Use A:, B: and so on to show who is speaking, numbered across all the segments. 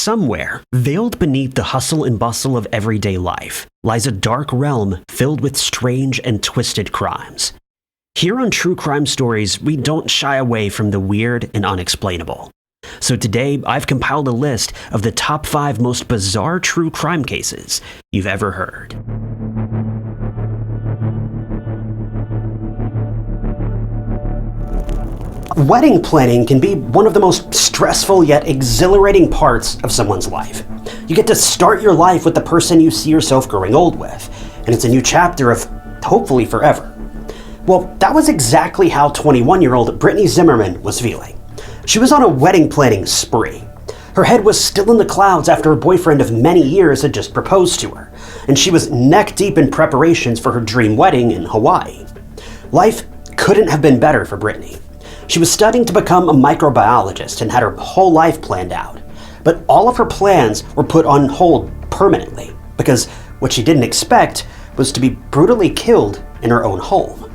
A: Somewhere, veiled beneath the hustle and bustle of everyday life, lies a dark realm filled with strange and twisted crimes. Here on True Crime Stories, we don't shy away from the weird and unexplainable. So today, I've compiled a list of the top 5 most bizarre true crime cases you've ever heard. Wedding planning can be one of the most stressful yet exhilarating parts of someone's life. You get to start your life with the person you see yourself growing old with, and it's a new chapter of hopefully forever. Well, that was exactly how 21-year-old Brittany Zimmerman was feeling. She was on a wedding planning spree. Her head was still in the clouds after her boyfriend of many years had just proposed to her, and she was neck deep in preparations for her dream wedding in Hawaii. Life couldn't have been better for Brittany. She was studying to become a microbiologist and had her whole life planned out. But all of her plans were put on hold permanently, because what she didn't expect was to be brutally killed in her own home.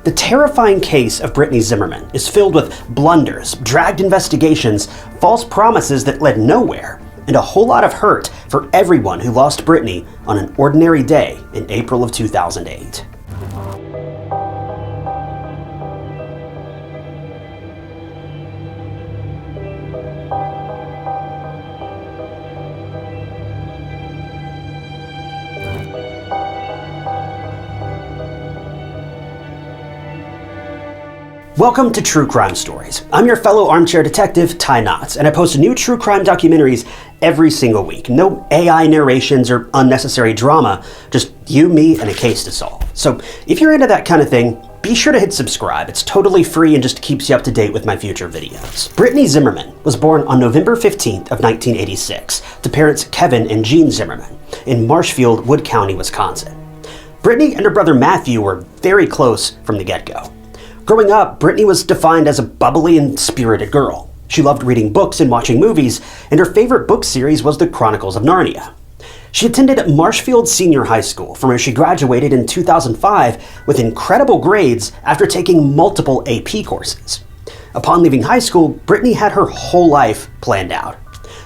A: The terrifying case of Brittany Zimmerman is filled with blunders, dragged investigations, false promises that led nowhere, and a whole lot of hurt for everyone who lost Brittany on an ordinary day in April of 2008. Welcome to True Crime Stories. I'm your fellow armchair detective, Ty Knotts, and I post new true crime documentaries every single week. No AI narrations or unnecessary drama, just you, me, and a case to solve. So if you're into that kind of thing, be sure to hit subscribe. It's totally free and just keeps you up to date with my future videos. Brittany Zimmerman was born on November 15th of 1986 to parents Kevin and Jean Zimmerman in Marshfield, Wood County, Wisconsin. Brittany and her brother Matthew were very close from the get-go. Growing up, Brittany was defined as a bubbly and spirited girl. She loved reading books and watching movies, and her favorite book series was The Chronicles of Narnia. She attended Marshfield Senior High School, from where she graduated in 2005 with incredible grades after taking multiple AP courses. Upon leaving high school, Brittany had her whole life planned out.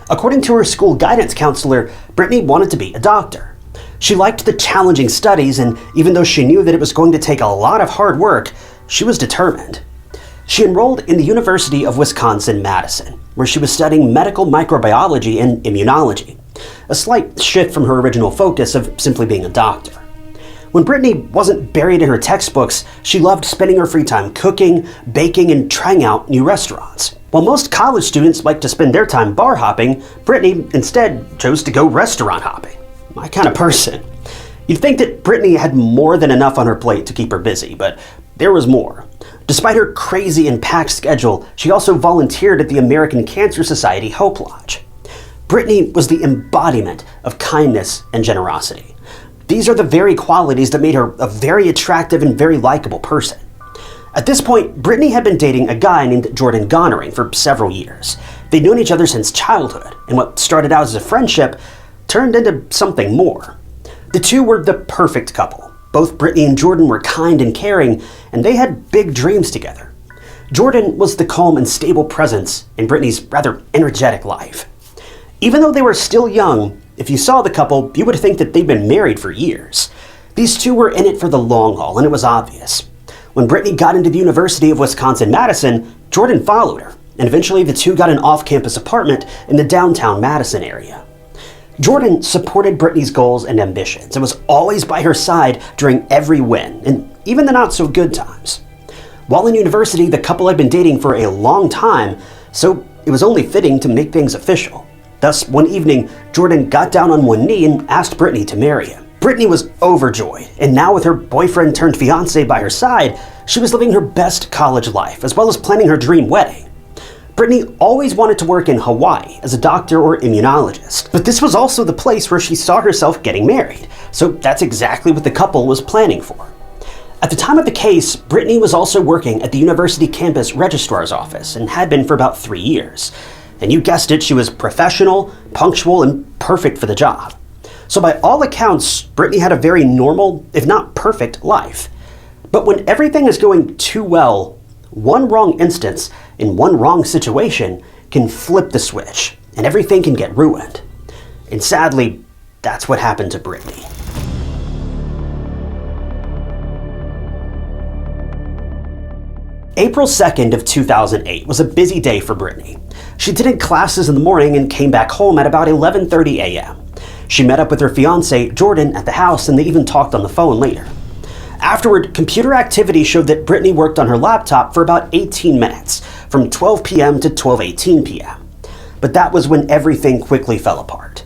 A: According to her school guidance counselor, Brittany wanted to be a doctor. She liked the challenging studies, and even though she knew that it was going to take a lot of hard work, she was determined. She enrolled in the University of Wisconsin-Madison, where she was studying medical microbiology and immunology, a slight shift from her original focus of simply being a doctor. When Brittany wasn't buried in her textbooks, she loved spending her free time cooking, baking, and trying out new restaurants. While most college students like to spend their time bar hopping, Brittany instead chose to go restaurant hopping. My kind of person. You'd think that Brittany had more than enough on her plate to keep her busy, but there was more. Despite her crazy and packed schedule, she also volunteered at the American Cancer Society Hope Lodge. Brittany was the embodiment of kindness and generosity. These are the very qualities that made her a very attractive and very likable person. At this point, Brittany had been dating a guy named Jordan Gonnering for several years. They'd known each other since childhood, and what started out as a friendship turned into something more. The two were the perfect couple. Both Brittany and Jordan were kind and caring, and they had big dreams together. Jordan was the calm and stable presence in Brittany's rather energetic life. Even though they were still young, if you saw the couple, you would think that they'd been married for years. These two were in it for the long haul, and it was obvious. When Brittany got into the University of Wisconsin-Madison, Jordan followed her, and eventually the two got an off-campus apartment in the downtown Madison area. Jordan supported Brittany's goals and ambitions and was always by her side during every win, and even the not-so-good times. While in university, the couple had been dating for a long time, so it was only fitting to make things official. Thus, one evening, Jordan got down on one knee and asked Brittany to marry him. Brittany was overjoyed, and now with her boyfriend-turned-fiancé by her side, she was living her best college life, as well as planning her dream wedding. Brittany always wanted to work in Hawaii as a doctor or immunologist, but this was also the place where she saw herself getting married, so that's exactly what the couple was planning for. At the time of the case, Brittany was also working at the university campus registrar's office and had been for about 3 years. And you guessed it, she was professional, punctual, and perfect for the job. So by all accounts, Brittany had a very normal, if not perfect, life. But when everything is going too well, one wrong instance in one wrong situation can flip the switch and everything can get ruined. And sadly, that's what happened to Brittany. April 2nd of 2008 was a busy day for Brittany. She attended classes in the morning and came back home at about 11:30 a.m. She met up with her fiancé, Jordan, at the house, and they even talked on the phone later. Afterward, computer activity showed that Brittany worked on her laptop for about 18 minutes, from 12 p.m. to 12:18 p.m. But that was when everything quickly fell apart.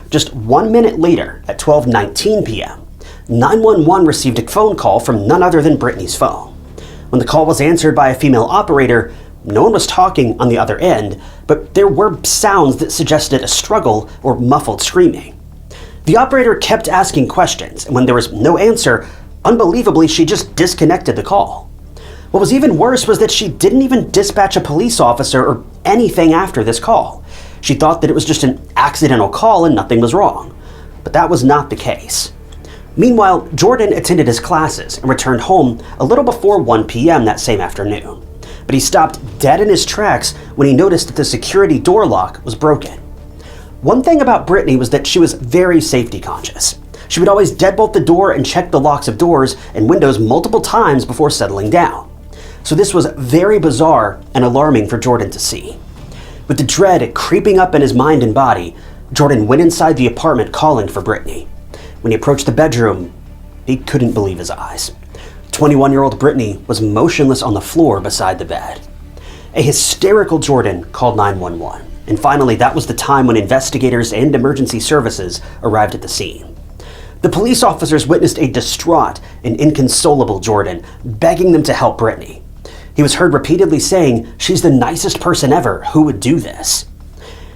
A: Just 1 minute later, at 12:19 p.m., 911 received a phone call from none other than Brittany's phone. When the call was answered by a female operator, no one was talking on the other end, but there were sounds that suggested a struggle or muffled screaming. The operator kept asking questions, and when there was no answer, unbelievably, she just disconnected the call. What was even worse was that she didn't even dispatch a police officer or anything after this call. She thought that it was just an accidental call and nothing was wrong. But that was not the case. Meanwhile, Jordan attended his classes and returned home a little before 1 p.m. that same afternoon. But he stopped dead in his tracks when he noticed that the security door lock was broken. One thing about Brittany was that she was very safety conscious. She would always deadbolt the door and check the locks of doors and windows multiple times before settling down. So this was very bizarre and alarming for Jordan to see. With the dread creeping up in his mind and body, Jordan went inside the apartment calling for Brittany. When he approached the bedroom, he couldn't believe his eyes. 21-year-old Brittany was motionless on the floor beside the bed. A hysterical Jordan called 911, and finally that was the time when investigators and emergency services arrived at the scene. The police officers witnessed a distraught and inconsolable Jordan begging them to help Brittany. He was heard repeatedly saying, "She's the nicest person ever, who would do this?"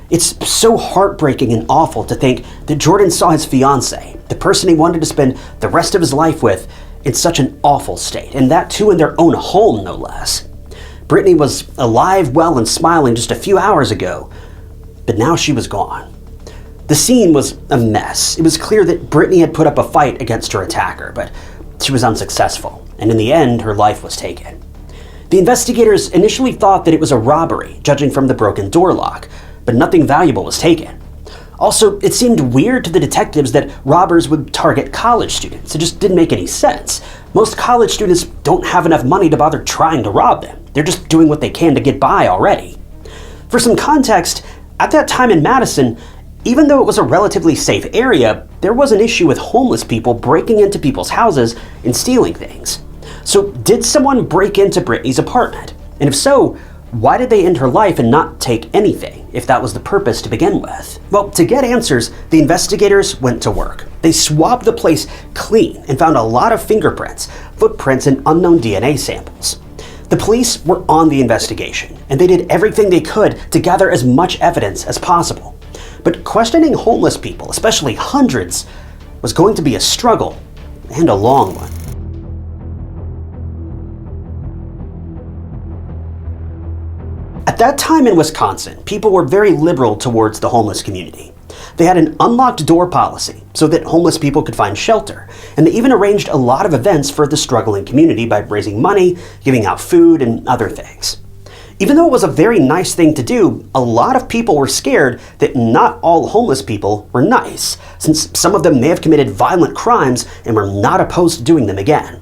A: It's so heartbreaking and awful to think that Jordan saw his fiancée, the person he wanted to spend the rest of his life with, in such an awful state, and that too in their own home, no less. Brittany was alive, well, and smiling just a few hours ago, but now she was gone. The scene was a mess. It was clear that Brittany had put up a fight against her attacker, but she was unsuccessful, and in the end, her life was taken. The investigators initially thought that it was a robbery, judging from the broken door lock, but nothing valuable was taken. Also, it seemed weird to the detectives that robbers would target college students. It just didn't make any sense. Most college students don't have enough money to bother trying to rob them. They're just doing what they can to get by already. For some context, at that time in Madison, even though it was a relatively safe area, there was an issue with homeless people breaking into people's houses and stealing things. So did someone break into Brittany's apartment? And if so, why did they end her life and not take anything, if that was the purpose to begin with? Well, to get answers, the investigators went to work. They swabbed the place clean and found a lot of fingerprints, footprints, and unknown DNA samples. The police were on the investigation, and they did everything they could to gather as much evidence as possible. But questioning homeless people, especially hundreds, was going to be a struggle, and a long one. At that time in Wisconsin, people were very liberal towards the homeless community. They had an unlocked door policy so that homeless people could find shelter, and they even arranged a lot of events for the struggling community by raising money, giving out food, and other things. Even though it was a very nice thing to do, a lot of people were scared that not all homeless people were nice, since some of them may have committed violent crimes and were not opposed to doing them again.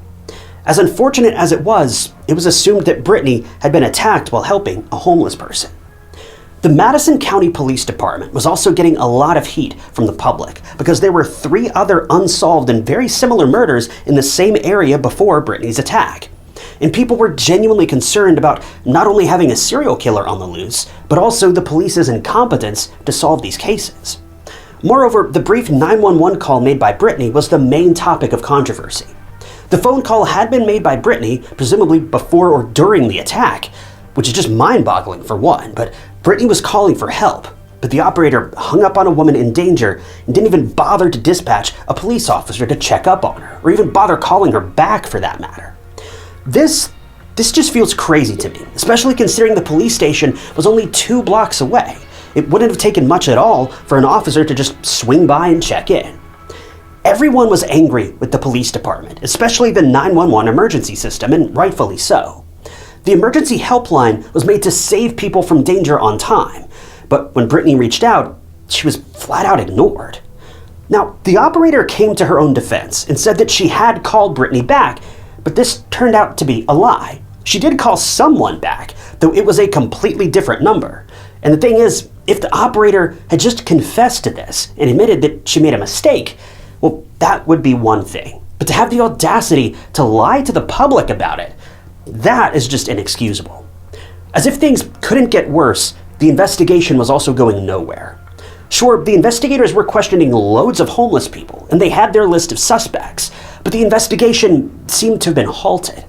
A: As unfortunate as it was assumed that Brittany had been attacked while helping a homeless person. The Madison County Police Department was also getting a lot of heat from the public because there were 3 other unsolved and very similar murders in the same area before Brittany's attack. And people were genuinely concerned about not only having a serial killer on the loose, but also the police's incompetence to solve these cases. Moreover, the brief 911 call made by Brittany was the main topic of controversy. The phone call had been made by Brittany, presumably before or during the attack, which is just mind-boggling for one, but Brittany was calling for help. But the operator hung up on a woman in danger and didn't even bother to dispatch a police officer to check up on her, or even bother calling her back for that matter. This just feels crazy to me, especially considering the police station was only 2 blocks away. It wouldn't have taken much at all for an officer to just swing by and check in. Everyone was angry with the police department, especially the 911 emergency system, and rightfully so. The emergency helpline was made to save people from danger on time, but when Brittany reached out, she was flat out ignored. Now, the operator came to her own defense and said that she had called Brittany back, but this turned out to be a lie. She did call someone back, though it was a completely different number. And the thing is, if the operator had just confessed to this and admitted that she made a mistake, well, that would be one thing. But to have the audacity to lie to the public about it, that is just inexcusable. As if things couldn't get worse, the investigation was also going nowhere. Sure, the investigators were questioning loads of homeless people, and they had their list of suspects, but the investigation seemed to have been halted.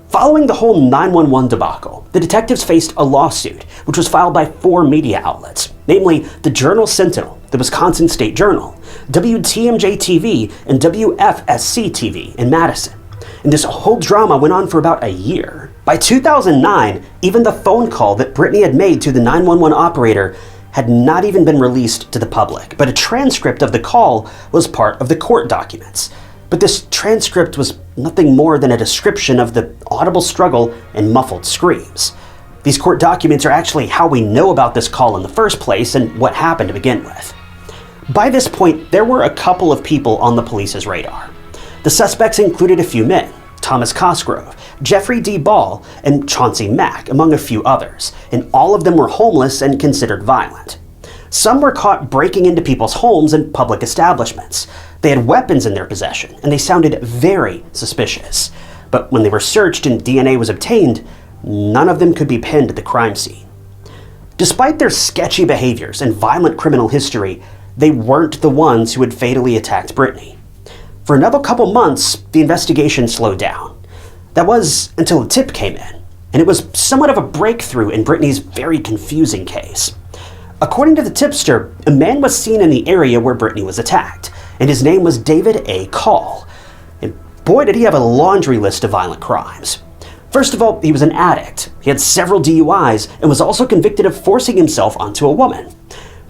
A: Following the whole 911 debacle, the detectives faced a lawsuit, which was filed by 4 media outlets, namely the Journal-Sentinel, the Wisconsin State Journal, WTMJ-TV, and WFSC-TV in Madison. And this whole drama went on for about a year. By 2009, even the phone call that Brittany had made to the 911 operator had not even been released to the public, but a transcript of the call was part of the court documents. But this transcript was nothing more than a description of the audible struggle and muffled screams. These court documents are actually how we know about this call in the first place and what happened to begin with. By this point, there were a couple of people on the police's radar. The suspects included a few men: Thomas Cosgrove, Jeffrey D. Ball, and Chauncey Mack, among a few others, and all of them were homeless and considered violent. Some were caught breaking into people's homes and public establishments. They had weapons in their possession, and they sounded very suspicious. But when they were searched and DNA was obtained, none of them could be pinned to the crime scene. Despite their sketchy behaviors and violent criminal history, they weren't the ones who had fatally attacked Brittany. For another couple months, the investigation slowed down. That was until a tip came in, and it was somewhat of a breakthrough in Brittany's very confusing case. According to the tipster, a man was seen in the area where Brittany was attacked, and his name was David A. Call. And boy, did he have a laundry list of violent crimes. First of all, he was an addict. He had several DUIs and was also convicted of forcing himself onto a woman.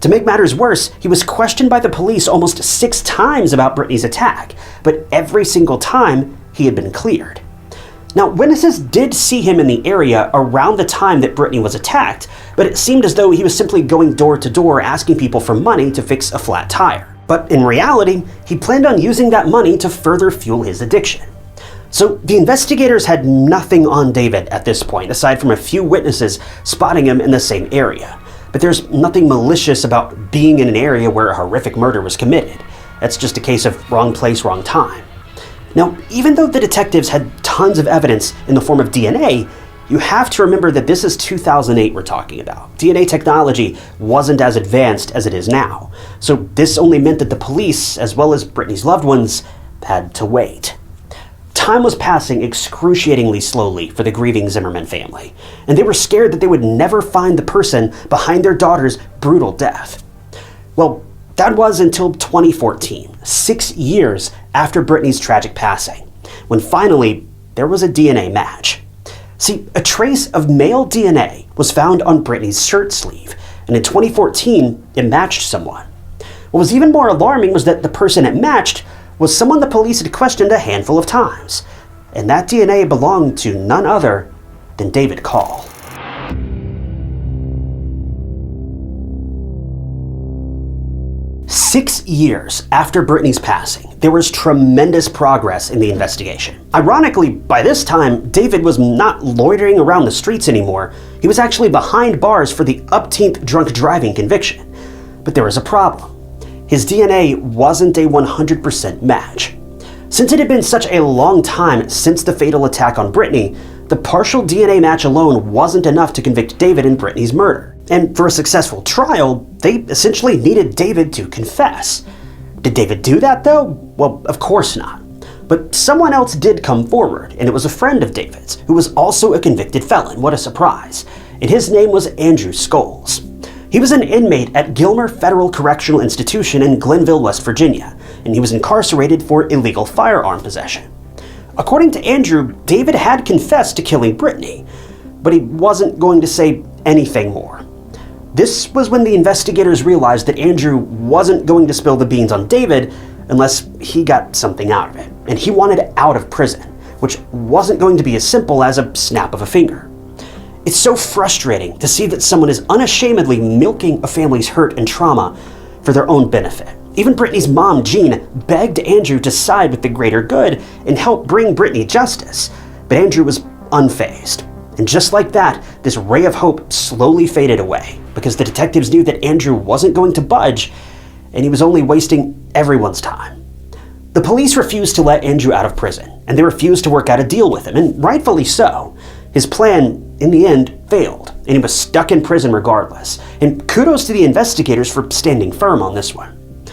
A: To make matters worse, he was questioned by the police almost 6 times about Brittany's attack, but every single time he had been cleared. Now, witnesses did see him in the area around the time that Brittany was attacked, but it seemed as though he was simply going door to door asking people for money to fix a flat tire. But in reality, he planned on using that money to further fuel his addiction. So the investigators had nothing on David at this point, aside from a few witnesses spotting him in the same area. But there's nothing malicious about being in an area where a horrific murder was committed. That's just a case of wrong place, wrong time. Now, even though the detectives had tons of evidence in the form of DNA, you have to remember that this is 2008 we're talking about. DNA technology wasn't as advanced as it is now. So this only meant that the police, as well as Brittany's loved ones, had to wait. Time was passing excruciatingly slowly for the grieving Zimmerman family, and they were scared that they would never find the person behind their daughter's brutal death. Well, that was until 2014, 6 years after Brittany's tragic passing, when finally there was a DNA match. See, a trace of male DNA was found on Brittany's shirt sleeve, and in 2014, it matched someone. What was even more alarming was that the person it matched was someone the police had questioned a handful of times, and that DNA belonged to none other than David Call. Six years after Brittany's passing, there was tremendous progress in the investigation. Ironically, by this time, David was not loitering around the streets anymore. He was actually behind bars for the upteenth drunk driving conviction. But there was a problem. His DNA wasn't a 100% match. Since it had been such a long time since the fatal attack on Brittany, the partial DNA match alone wasn't enough to convict David in Brittany's murder. And for a successful trial, they essentially needed David to confess. Did David do that though? Well, of course not. But someone else did come forward, and it was a friend of David's, who was also a convicted felon. What a surprise. And his name was Andrew Scholes. He was an inmate at Gilmer Federal Correctional Institution in Glenville, West Virginia, and he was incarcerated for illegal firearm possession. According to Andrew, David had confessed to killing Brittany, but he wasn't going to say anything more. This was when the investigators realized that Andrew wasn't going to spill the beans on David unless he got something out of it, and he wanted out of prison, which wasn't going to be as simple as a snap of a finger. It's so frustrating to see that someone is unashamedly milking a family's hurt and trauma for their own benefit. Even Brittany's mom, Jean, begged Andrew to side with the greater good and help bring Brittany justice, but Andrew was unfazed. And just like that, this ray of hope slowly faded away because the detectives knew that Andrew wasn't going to budge and he was only wasting everyone's time. The police refused to let Andrew out of prison, and they refused to work out a deal with him, and rightfully so. His plan, in the end, failed, and he was stuck in prison regardless. And kudos to the investigators for standing firm on this one.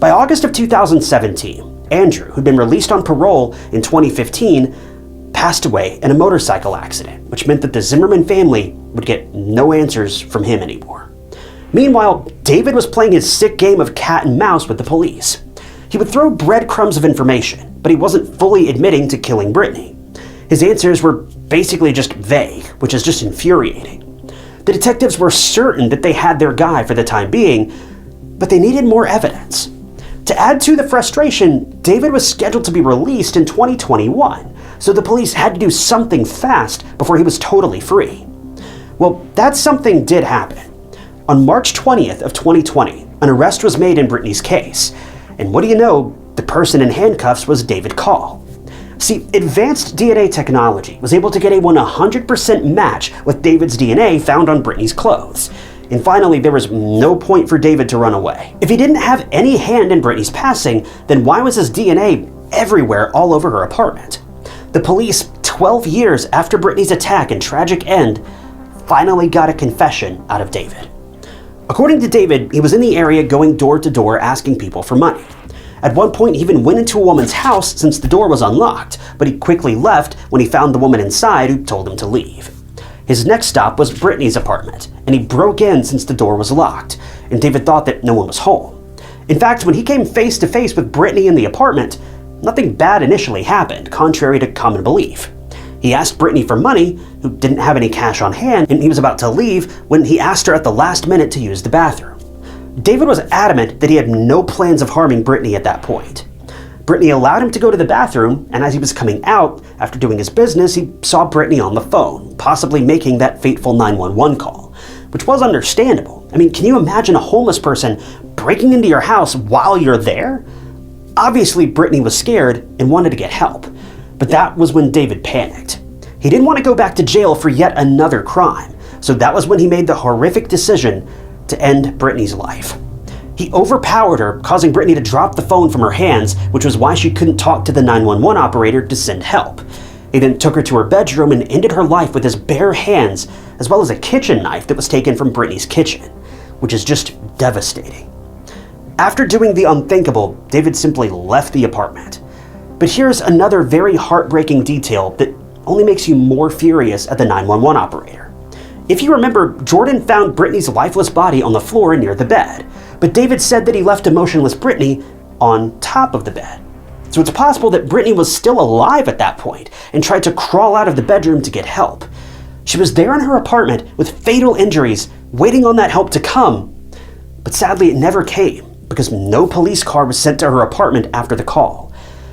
A: By August of 2017, Andrew, who'd been released on parole in 2015, passed away in a motorcycle accident, which meant that the Zimmerman family would get no answers from him anymore. Meanwhile, David was playing his sick game of cat and mouse with the police. He would throw breadcrumbs of information, but he wasn't fully admitting to killing Brittany. His answers were basically just vague, which is just infuriating. The detectives were certain that they had their guy for the time being, but they needed more evidence. To add to the frustration, David was scheduled to be released in 2021, so the police had to do something fast before he was totally free. Well, that something did happen. On March 20th of 2020, an arrest was made in Brittany's case. And what do you know, the person in handcuffs was David Call. See, advanced DNA technology was able to get a 100% match with David's DNA found on Brittany's clothes. And finally, there was no point for David to run away. If he didn't have any hand in Brittany's passing, then why was his DNA everywhere all over her apartment? The police, 12 years after Brittany's attack and tragic end, finally got a confession out of David. According to David, he was in the area going door to door asking people for money. At one point, he even went into a woman's house since the door was unlocked, but he quickly left when he found the woman inside who told him to leave. His next stop was Brittany's apartment, and he broke in since the door was locked, and David thought that no one was home. In fact, when he came face to face with Brittany in the apartment, nothing bad initially happened, contrary to common belief. He asked Brittany for money, who didn't have any cash on hand, and he was about to leave when he asked her at the last minute to use the bathroom. David was adamant that he had no plans of harming Brittany at that point. Brittany allowed him to go to the bathroom, and as he was coming out, after doing his business, he saw Brittany on the phone, possibly making that fateful 911 call, which was understandable. I mean, can you imagine a homeless person breaking into your house while you're there? Obviously, Brittany was scared and wanted to get help. But that was when David panicked. He didn't want to go back to jail for yet another crime, so that was when he made the horrific decision to end Brittany's life. He overpowered her, causing Brittany to drop the phone from her hands, which was why she couldn't talk to the 911 operator to send help. He then took her to her bedroom and ended her life with his bare hands, as well as a kitchen knife that was taken from Brittany's kitchen, which is just devastating. After doing the unthinkable, David simply left the apartment. But here's another very heartbreaking detail that only makes you more furious at the 911 operator. If you remember, Jordan found Brittany's lifeless body on the floor near the bed, but David said that he left a motionless Brittany on top of the bed. So it's possible that Brittany was still alive at that point and tried to crawl out of the bedroom to get help. She was there in her apartment with fatal injuries, waiting on that help to come. But sadly, it never came because no police car was sent to her apartment after the call.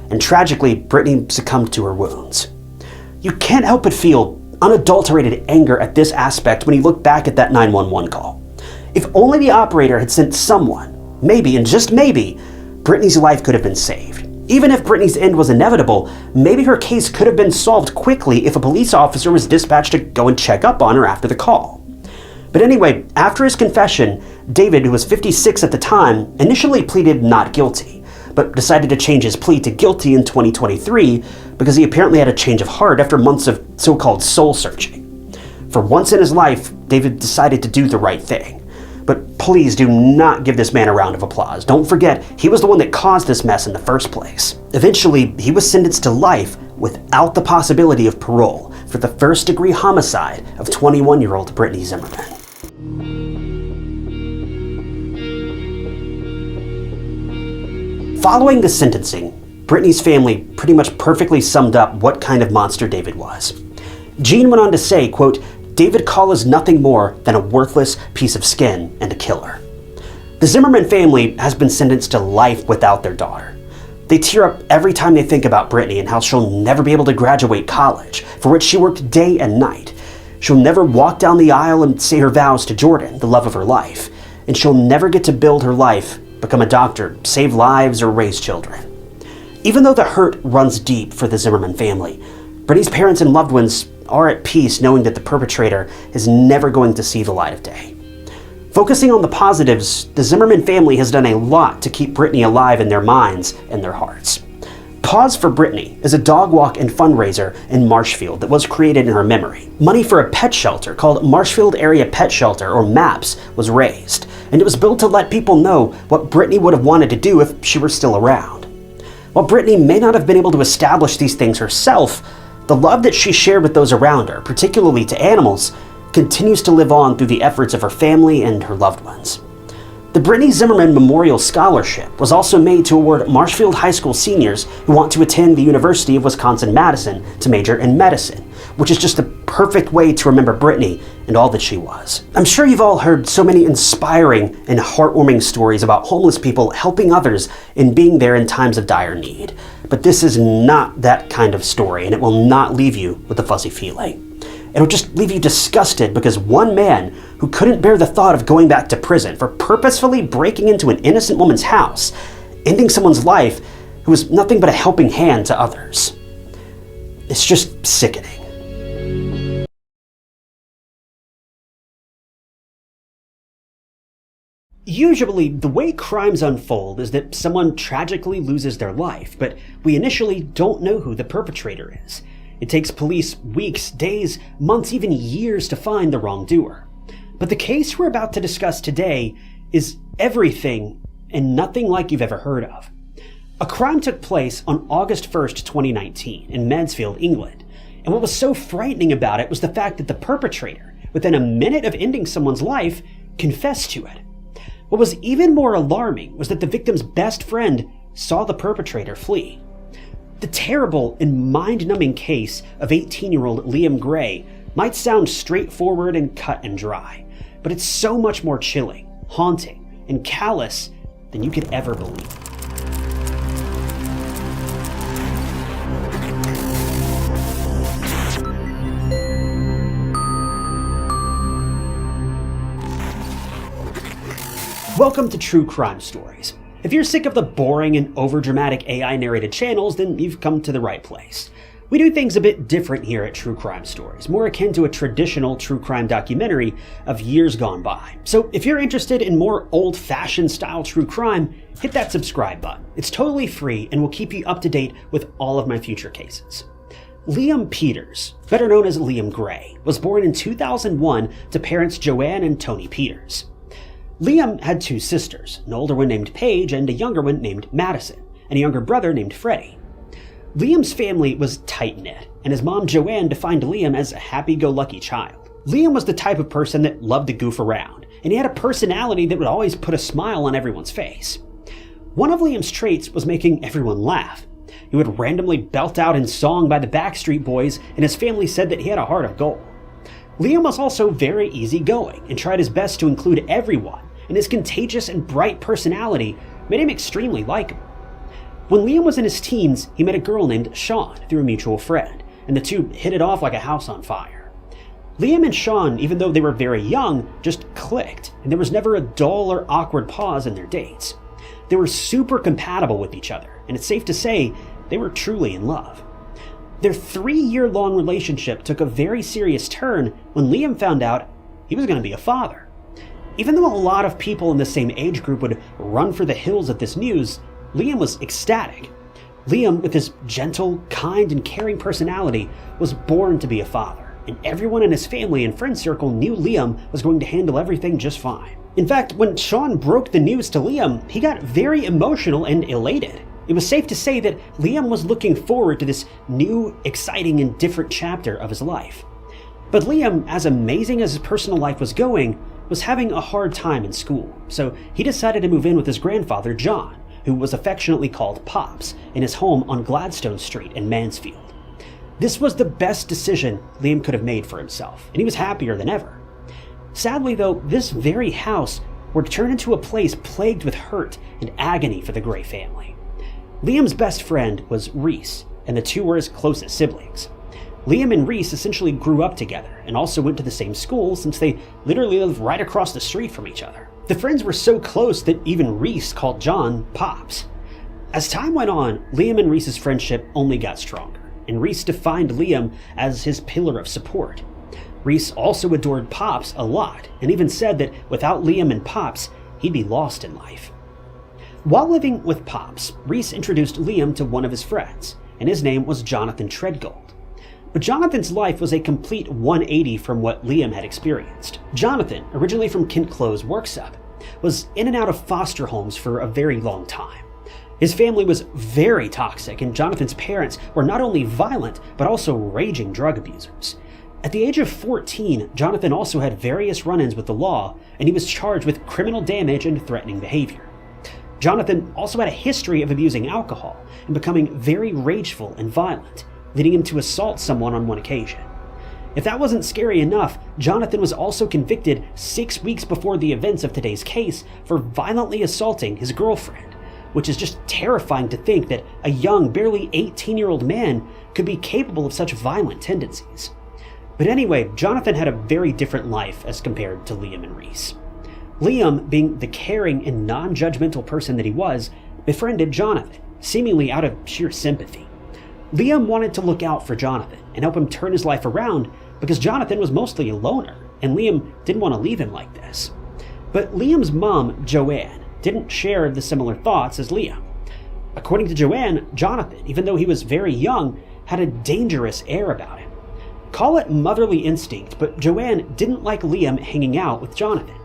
A: And tragically, Brittany succumbed to her wounds. You can't help but feel unadulterated anger at this aspect when you look back at that 911 call. If only the operator had sent someone, maybe, and just maybe, Brittany's life could have been saved. Even if Brittany's end was inevitable, maybe her case could have been solved quickly if a police officer was dispatched to go and check up on her after the call. But anyway, after his confession, David, who was 56 at the time, initially pleaded not guilty, but decided to change his plea to guilty in 2023 because he apparently had a change of heart after months of so-called soul searching. For once in his life, David decided to do the right thing. But please do not give this man a round of applause. Don't forget, he was the one that caused this mess in the first place. Eventually, he was sentenced to life without the possibility of parole for the first-degree homicide of 21-year-old Brittany Zimmerman. Following the sentencing, Brittany's family pretty much perfectly summed up what kind of monster David was. Jean went on to say, quote, "David Call is nothing more than a worthless piece of skin and a killer." The Zimmerman family has been sentenced to life without their daughter. They tear up every time they think about Brittany and how she'll never be able to graduate college, for which she worked day and night. She'll never walk down the aisle and say her vows to Jordan, the love of her life. And she'll never get to build her life, become a doctor, save lives, or raise children. Even though the hurt runs deep for the Zimmerman family, Brittany's parents and loved ones are at peace knowing that the perpetrator is never going to see the light of day. Focusing on the positives, the Zimmerman family has done a lot to keep Brittany alive in their minds and their hearts. Pause for Brittany is a dog walk and fundraiser in Marshfield that was created in her memory. Money for a pet shelter called Marshfield Area Pet Shelter, or MAPS, was raised, and it was built to let people know what Brittany would have wanted to do if she were still around. While Brittany may not have been able to establish these things herself, the love that she shared with those around her, particularly to animals, continues to live on through the efforts of her family and her loved ones. The Brittany Zimmerman Memorial Scholarship was also made to award Marshfield High School seniors who want to attend the University of Wisconsin-Madison to major in medicine, which is just the perfect way to remember Brittany and all that she was. I'm sure you've all heard so many inspiring and heartwarming stories about homeless people helping others and being there in times of dire need. But this is not that kind of story, and it will not leave you with a fuzzy feeling. It'll just leave you disgusted because one man who couldn't bear the thought of going back to prison for purposefully breaking into an innocent woman's house, ending someone's life who was nothing but a helping hand to others. It's just sickening. Usually, the way crimes unfold is that someone tragically loses their life, but we initially don't know who the perpetrator is. It takes police weeks, days, months, even years to find the wrongdoer. But the case we're about to discuss today is everything and nothing like you've ever heard of. A crime took place on August 1st, 2019 in Mansfield, England. And what was so frightening about it was the fact that the perpetrator, within a minute of ending someone's life, confessed to it. What was even more alarming was that the victim's best friend saw the perpetrator flee. The terrible and mind-numbing case of 18-year-old Liam Gray might sound straightforward and cut and dry, but it's so much more chilling, haunting, and callous than you could ever believe. Welcome to True Crime Stories. If you're sick of the boring and overdramatic AI-narrated channels, then you've come to the right place. We do things a bit different here at True Crime Stories, more akin to a traditional true crime documentary of years gone by. So if you're interested in more old-fashioned style true crime, hit that subscribe button. It's totally free and will keep you up to date with all of my future cases. Liam Peters, better known as Liam Gray, was born in 2001 to parents Joanne and Tony Peters. Liam had two sisters, an older one named Paige and a younger one named Madison, and a younger brother named Freddie. Liam's family was tight-knit, and his mom Joanne defined Liam as a happy-go-lucky child. Liam was the type of person that loved to goof around, and he had a personality that would always put a smile on everyone's face. One of Liam's traits was making everyone laugh. He would randomly belt out in song by the Backstreet Boys, and his family said that he had a heart of gold. Liam was also very easygoing and tried his best to include everyone, and his contagious and bright personality made him extremely likable. When Liam was in his teens, he met a girl named Sean through a mutual friend, and the two hit it off like a house on fire. Liam and Sean, even though they were very young, just clicked, and there was never a dull or awkward pause in their dates. They were super compatible with each other, and it's safe to say they were truly in love. Their 3-year-long relationship took a very serious turn when Liam found out he was going to be a father. Even though a lot of people in the same age group would run for the hills at this news, Liam was ecstatic. Liam, with his gentle, kind, and caring personality, was born to be a father, and everyone in his family and friend circle knew Liam was going to handle everything just fine. In fact, when Sean broke the news to Liam, he got very emotional and elated. It was safe to say that Liam was looking forward to this new, exciting, and different chapter of his life. But Liam, as amazing as his personal life was going, was having a hard time in school, so he decided to move in with his grandfather, John, who was affectionately called Pops, in his home on Gladstone Street in Mansfield. This was the best decision Liam could have made for himself, and he was happier than ever. Sadly, though, this very house would turn into a place plagued with hurt and agony for the Gray family. Liam's best friend was Reese, and the two were his closest siblings. Liam and Reese essentially grew up together and also went to the same school since they literally lived right across the street from each other. The friends were so close that even Reese called John Pops. As time went on, Liam and Reese's friendship only got stronger, and Reese defined Liam as his pillar of support. Reese also adored Pops a lot, and even said that without Liam and Pops, he'd be lost in life. While living with Pops, Reese introduced Liam to one of his friends, and his name was Jonathan Treadgold. But Jonathan's life was a complete 180 from what Liam had experienced. Jonathan, originally from Kent Close, Worksop, was in and out of foster homes for a very long time. His family was very toxic, and Jonathan's parents were not only violent, but also raging drug abusers. At the age of 14, Jonathan also had various run-ins with the law, and he was charged with criminal damage and threatening behavior. Jonathan also had a history of abusing alcohol and becoming very rageful and violent, leading him to assault someone on one occasion. If that wasn't scary enough, Jonathan was also convicted 6 weeks before the events of today's case for violently assaulting his girlfriend, which is just terrifying to think that a young, barely 18-year-old man could be capable of such violent tendencies. But anyway, Jonathan had a very different life as compared to Liam and Reese. Liam, being the caring and non-judgmental person that he was, befriended Jonathan, seemingly out of sheer sympathy. Liam wanted to look out for Jonathan and help him turn his life around because Jonathan was mostly a loner, and Liam didn't want to leave him like this. But Liam's mom, Joanne, didn't share the similar thoughts as Liam. According to Joanne, Jonathan, even though he was very young, had a dangerous air about him. Call it motherly instinct, but Joanne didn't like Liam hanging out with Jonathan.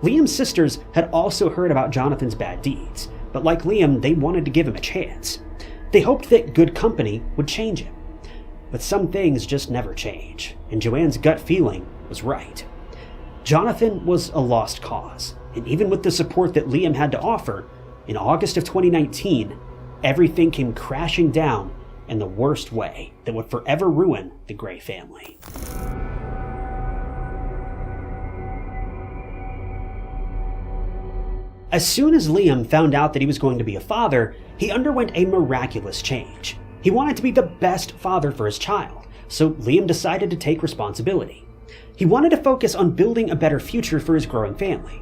A: Liam's sisters had also heard about Jonathan's bad deeds, but like Liam, they wanted to give him a chance. They hoped that good company would change him. But some things just never change, and Joanne's gut feeling was right. Jonathan was a lost cause, and even with the support that Liam had to offer, in August of 2019, everything came crashing down in the worst way that would forever ruin the Gray family. As soon as Liam found out that he was going to be a father, he underwent a miraculous change. He wanted to be the best father for his child, so Liam decided to take responsibility. He wanted to focus on building a better future for his growing family.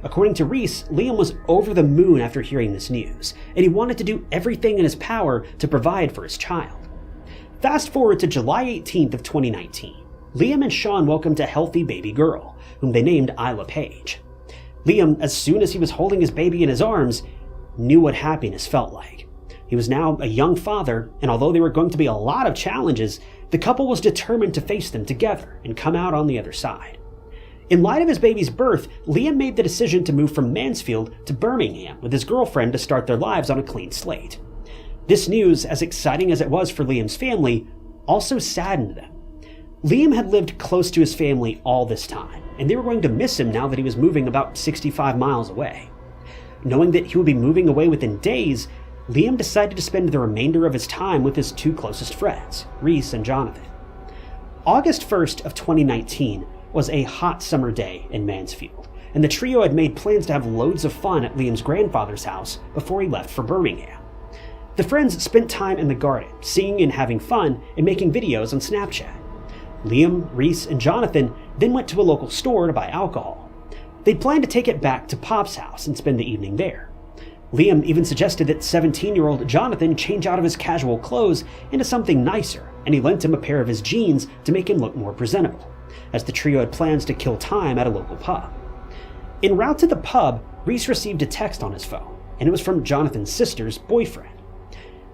A: According to Reese, Liam was over the moon after hearing this news, and he wanted to do everything in his power to provide for his child. Fast forward to July 18th of 2019. Liam and Sean welcomed a healthy baby girl, whom they named Isla Page. Liam, as soon as he was holding his baby in his arms, knew what happiness felt like. He was now a young father, and although there were going to be a lot of challenges, the couple was determined to face them together and come out on the other side. In light of his baby's birth, Liam made the decision to move from Mansfield to Birmingham with his girlfriend to start their lives on a clean slate. This news, as exciting as it was for Liam's family, also saddened them. Liam had lived close to his family all this time, and they were going to miss him now that he was moving about 65 miles away. Knowing that he would be moving away within days, Liam decided to spend the remainder of his time with his two closest friends, Reese and Jonathan. August 1st of 2019 was a hot summer day in Mansfield, and the trio had made plans to have loads of fun at Liam's grandfather's house before he left for Birmingham. The friends spent time in the garden, singing and having fun, and making videos on Snapchat. Liam, Reese, and Jonathan then went to a local store to buy alcohol. They'd planned to take it back to Pop's house and spend the evening there. Liam even suggested that 17-year-old Jonathan change out of his casual clothes into something nicer, and he lent him a pair of his jeans to make him look more presentable, as the trio had plans to kill time at a local pub. En route to the pub, Reese received a text on his phone, and it was from Jonathan's sister's boyfriend.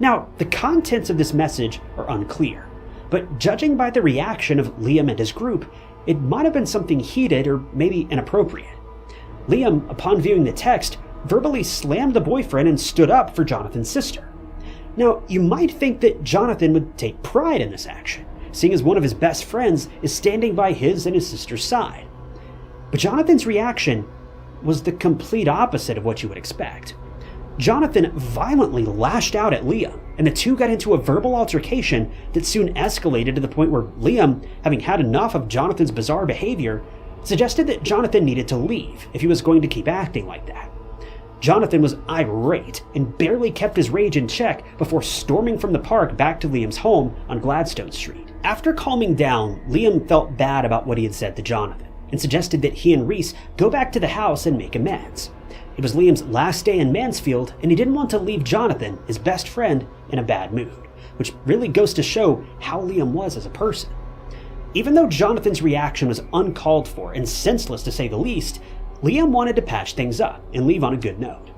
A: Now, the contents of this message are unclear, but judging by the reaction of Liam and his group, it might have been something heated or maybe inappropriate. Liam, upon viewing the text, verbally slammed the boyfriend and stood up for Jonathan's sister. Now, you might think that Jonathan would take pride in this action, seeing as one of his best friends is standing by his and his sister's side. But Jonathan's reaction was the complete opposite of what you would expect. Jonathan violently lashed out at Liam, and the two got into a verbal altercation that soon escalated to the point where Liam, having had enough of Jonathan's bizarre behavior, suggested that Jonathan needed to leave if he was going to keep acting like that. Jonathan was irate and barely kept his rage in check before storming from the park back to Liam's home on Gladstone Street, After calming down, Liam felt bad about what he had said to Jonathan and suggested that he and Reese go back to the house and make amends. It was Liam's last day in Mansfield, and he didn't want to leave Jonathan, his best friend, in a bad mood, which really goes to show how Liam was as a person. Even though Jonathan's reaction was uncalled for and senseless to say the least, Liam wanted to patch things up and leave on a good note.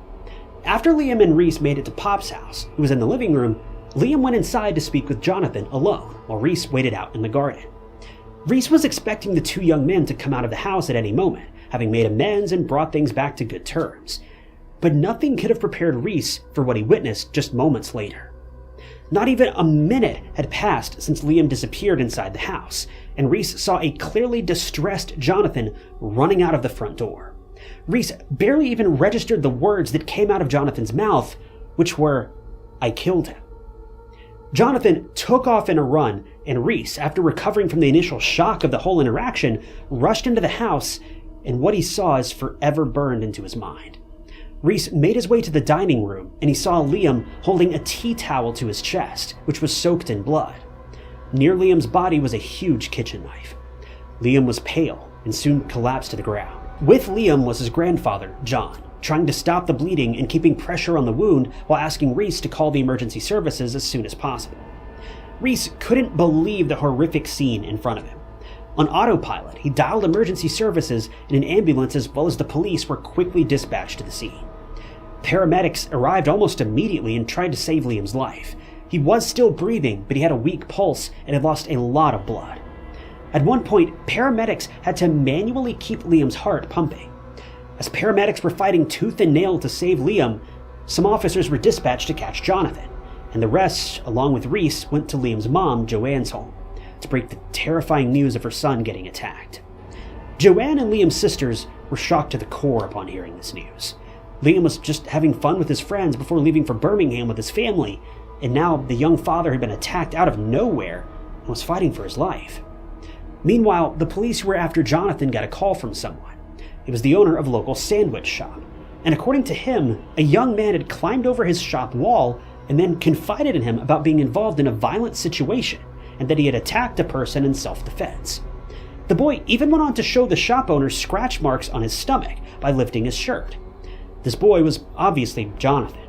A: After Liam and Reese made it to Pop's house, who was in the living room, Liam went inside to speak with Jonathan alone, while Reese waited out in the garden. Reese was expecting the two young men to come out of the house at any moment, having made amends and brought things back to good terms. But nothing could have prepared Reese for what he witnessed just moments later. Not even a minute had passed since Liam disappeared inside the house, and Reese saw a clearly distressed Jonathan running out of the front door. Reese barely even registered the words that came out of Jonathan's mouth, which were, "I killed him." Jonathan took off in a run, and Reese, after recovering from the initial shock of the whole interaction, rushed into the house, and what he saw is forever burned into his mind. Reese made his way to the dining room, and he saw Liam holding a tea towel to his chest, which was soaked in blood. Near Liam's body was a huge kitchen knife. Liam was pale and soon collapsed to the ground. With Liam was his grandfather, John, trying to stop the bleeding and keeping pressure on the wound while asking Reese to call the emergency services as soon as possible. Reese couldn't believe the horrific scene in front of him. On autopilot, he dialed emergency services, and an ambulance as well as the police were quickly dispatched to the scene. Paramedics arrived almost immediately and tried to save Liam's life. He was still breathing, but he had a weak pulse and had lost a lot of blood. At one point, paramedics had to manually keep Liam's heart pumping. As paramedics were fighting tooth and nail to save Liam, some officers were dispatched to catch Jonathan, and the rest, along with Reese, went to Liam's mom, Joanne's home, to break the terrifying news of her son getting attacked. Joanne and Liam's sisters were shocked to the core upon hearing this news. Liam was just having fun with his friends before leaving for Birmingham with his family, and now the young father had been attacked out of nowhere and was fighting for his life. Meanwhile, the police who were after Jonathan got a call from someone. It was the owner of a local sandwich shop, and according to him, a young man had climbed over his shop wall and then confided in him about being involved in a violent situation and that he had attacked a person in self-defense. The boy even went on to show the shop owner scratch marks on his stomach by lifting his shirt. This boy was obviously Jonathan.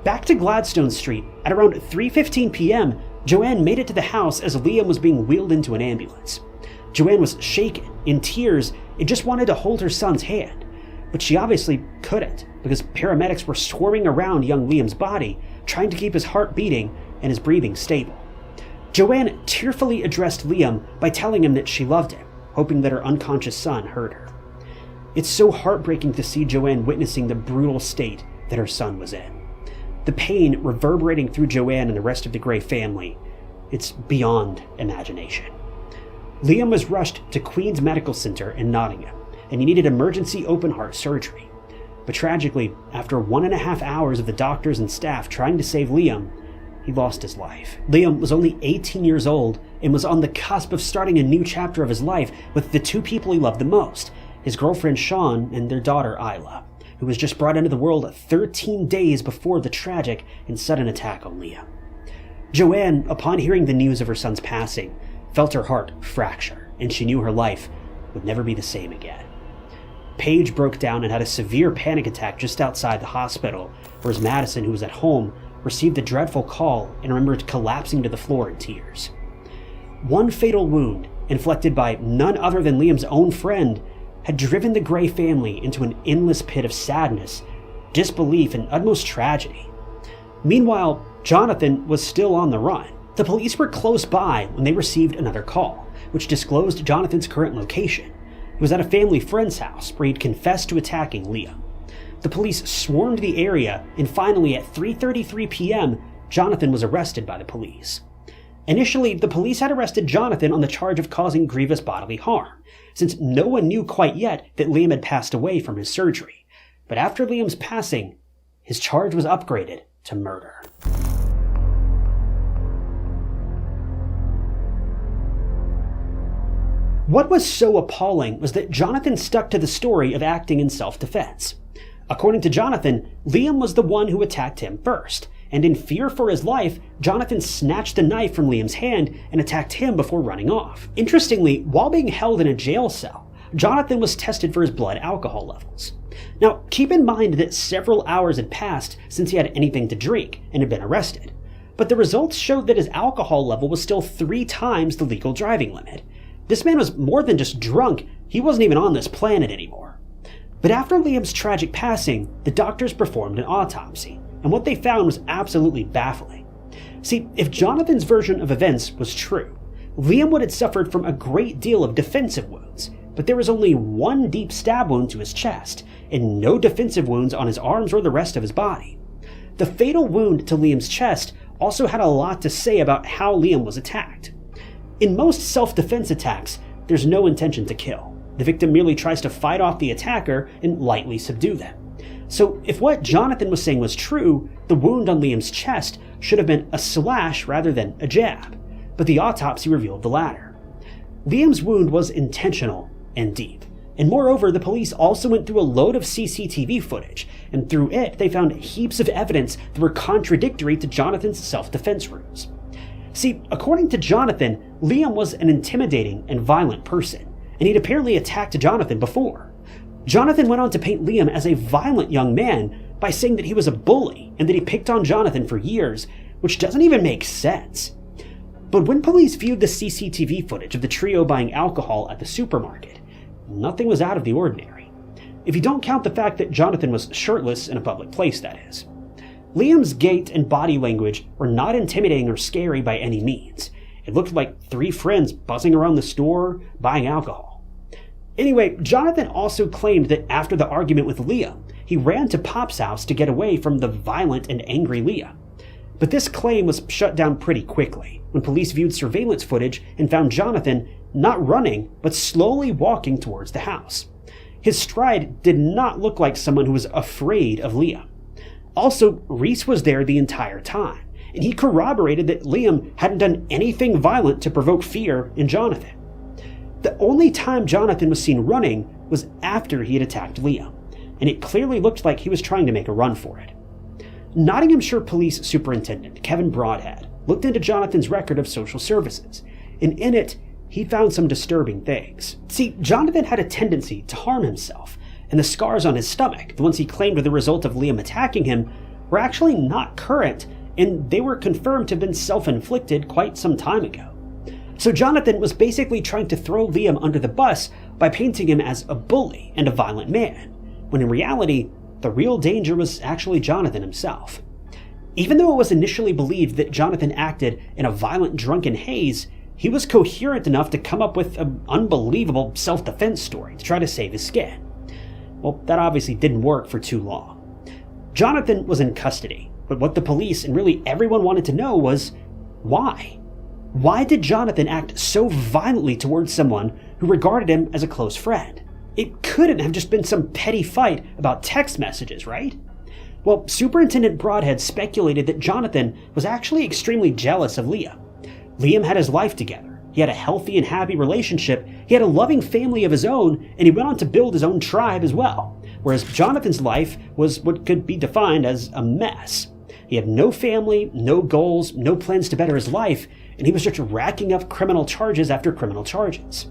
A: Back to Gladstone Street, at around 3:15 p.m., Joanne made it to the house as Liam was being wheeled into an ambulance. Joanne was shaken, in tears, and just wanted to hold her son's hand, but she obviously couldn't because paramedics were swarming around young Liam's body, trying to keep his heart beating and his breathing stable. Joanne tearfully addressed Liam by telling him that she loved him, hoping that her unconscious son heard her. It's so heartbreaking to see Joanne witnessing the brutal state that her son was in. The pain reverberating through Joanne and the rest of the Gray family, it's beyond imagination. Liam was rushed to Queen's Medical Center in Nottingham, and he needed emergency open heart surgery. But tragically, after 1.5 hours of the doctors and staff trying to save Liam, he lost his life. Liam was only 18 years old and was on the cusp of starting a new chapter of his life with the two people he loved the most, his girlfriend Sean and their daughter Isla, who was just brought into the world 13 days before the tragic and sudden attack on Liam. Joanne, upon hearing the news of her son's passing, felt her heart fracture, and she knew her life would never be the same again. Paige broke down and had a severe panic attack just outside the hospital, whereas Madison, who was at home, received the dreadful call and remembered collapsing to the floor in tears. One fatal wound, inflicted by none other than Liam's own friend, had driven the Gray family into an endless pit of sadness, disbelief, and utmost tragedy. Meanwhile, Jonathan was still on the run. The police were close by when they received another call, which disclosed Jonathan's current location. He was at a family friend's house where he'd confessed to attacking Liam. The police swarmed the area, and finally at 3:33 p.m., Jonathan was arrested by the police. Initially, the police had arrested Jonathan on the charge of causing grievous bodily harm, since no one knew quite yet that Liam had passed away from his surgery. But after Liam's passing, his charge was upgraded to murder. What was so appalling was that Jonathan stuck to the story of acting in self-defense. According to Jonathan, Liam was the one who attacked him first, and in fear for his life, Jonathan snatched a knife from Liam's hand and attacked him before running off. Interestingly, while being held in a jail cell, Jonathan was tested for his blood alcohol levels. Now, keep in mind that several hours had passed since he had anything to drink and had been arrested, but the results showed that his alcohol level was still 3 times the legal driving limit. This man was more than just drunk, he wasn't even on this planet anymore. But after Liam's tragic passing, the doctors performed an autopsy, and what they found was absolutely baffling. See, if Jonathan's version of events was true, Liam would have suffered from a great deal of defensive wounds, but there was only 1 deep stab wound to his chest, and no defensive wounds on his arms or the rest of his body. The fatal wound to Liam's chest also had a lot to say about how Liam was attacked. In most self-defense attacks, there's no intention to kill. The victim merely tries to fight off the attacker and lightly subdue them. So if what Jonathan was saying was true, the wound on Liam's chest should have been a slash rather than a jab, but the autopsy revealed the latter. Liam's wound was intentional and deep, and moreover, the police also went through a load of CCTV footage, and through it they found heaps of evidence that were contradictory to Jonathan's self-defense rules. See, according to Jonathan, Liam was an intimidating and violent person, and he'd apparently attacked Jonathan before. Jonathan went on to paint Liam as a violent young man by saying that he was a bully and that he picked on Jonathan for years, which doesn't even make sense. But when police viewed the CCTV footage of the trio buying alcohol at the supermarket, nothing was out of the ordinary. If you don't count the fact that Jonathan was shirtless in a public place, that is. Liam's gait and body language were not intimidating or scary by any means. It looked like 3 friends buzzing around the store buying alcohol. Anyway, Jonathan also claimed that after the argument with Liam, he ran to Pop's house to get away from the violent and angry Liam. But this claim was shut down pretty quickly when police viewed surveillance footage and found Jonathan not running, but slowly walking towards the house. His stride did not look like someone who was afraid of Liam. Also, Reese was there the entire time, and he corroborated that Liam hadn't done anything violent to provoke fear in Jonathan. The only time Jonathan was seen running was after he had attacked Liam, and it clearly looked like he was trying to make a run for it. Nottinghamshire Police Superintendent Kevin Broadhead looked into Jonathan's record of social services, and in it, he found some disturbing things. See, Jonathan had a tendency to harm himself, and the scars on his stomach, the ones he claimed were the result of Liam attacking him, were actually not current, and they were confirmed to have been self-inflicted quite some time ago. So Jonathan was basically trying to throw Liam under the bus by painting him as a bully and a violent man, when in reality, the real danger was actually Jonathan himself. Even though it was initially believed that Jonathan acted in a violent drunken haze, he was coherent enough to come up with an unbelievable self-defense story to try to save his skin. Well, that obviously didn't work for too long. Jonathan was in custody, but what the police and really everyone wanted to know was, why? Why did Jonathan act so violently towards someone who regarded him as a close friend? It couldn't have just been some petty fight about text messages, right? Well, Superintendent Broadhead speculated that Jonathan was actually extremely jealous of Liam. Liam had his life together. He had a healthy and happy relationship, he had a loving family of his own, and he went on to build his own tribe as well, whereas Jonathan's life was what could be defined as a mess. He had no family, no goals, no plans to better his life, and he was just racking up criminal charges after criminal charges.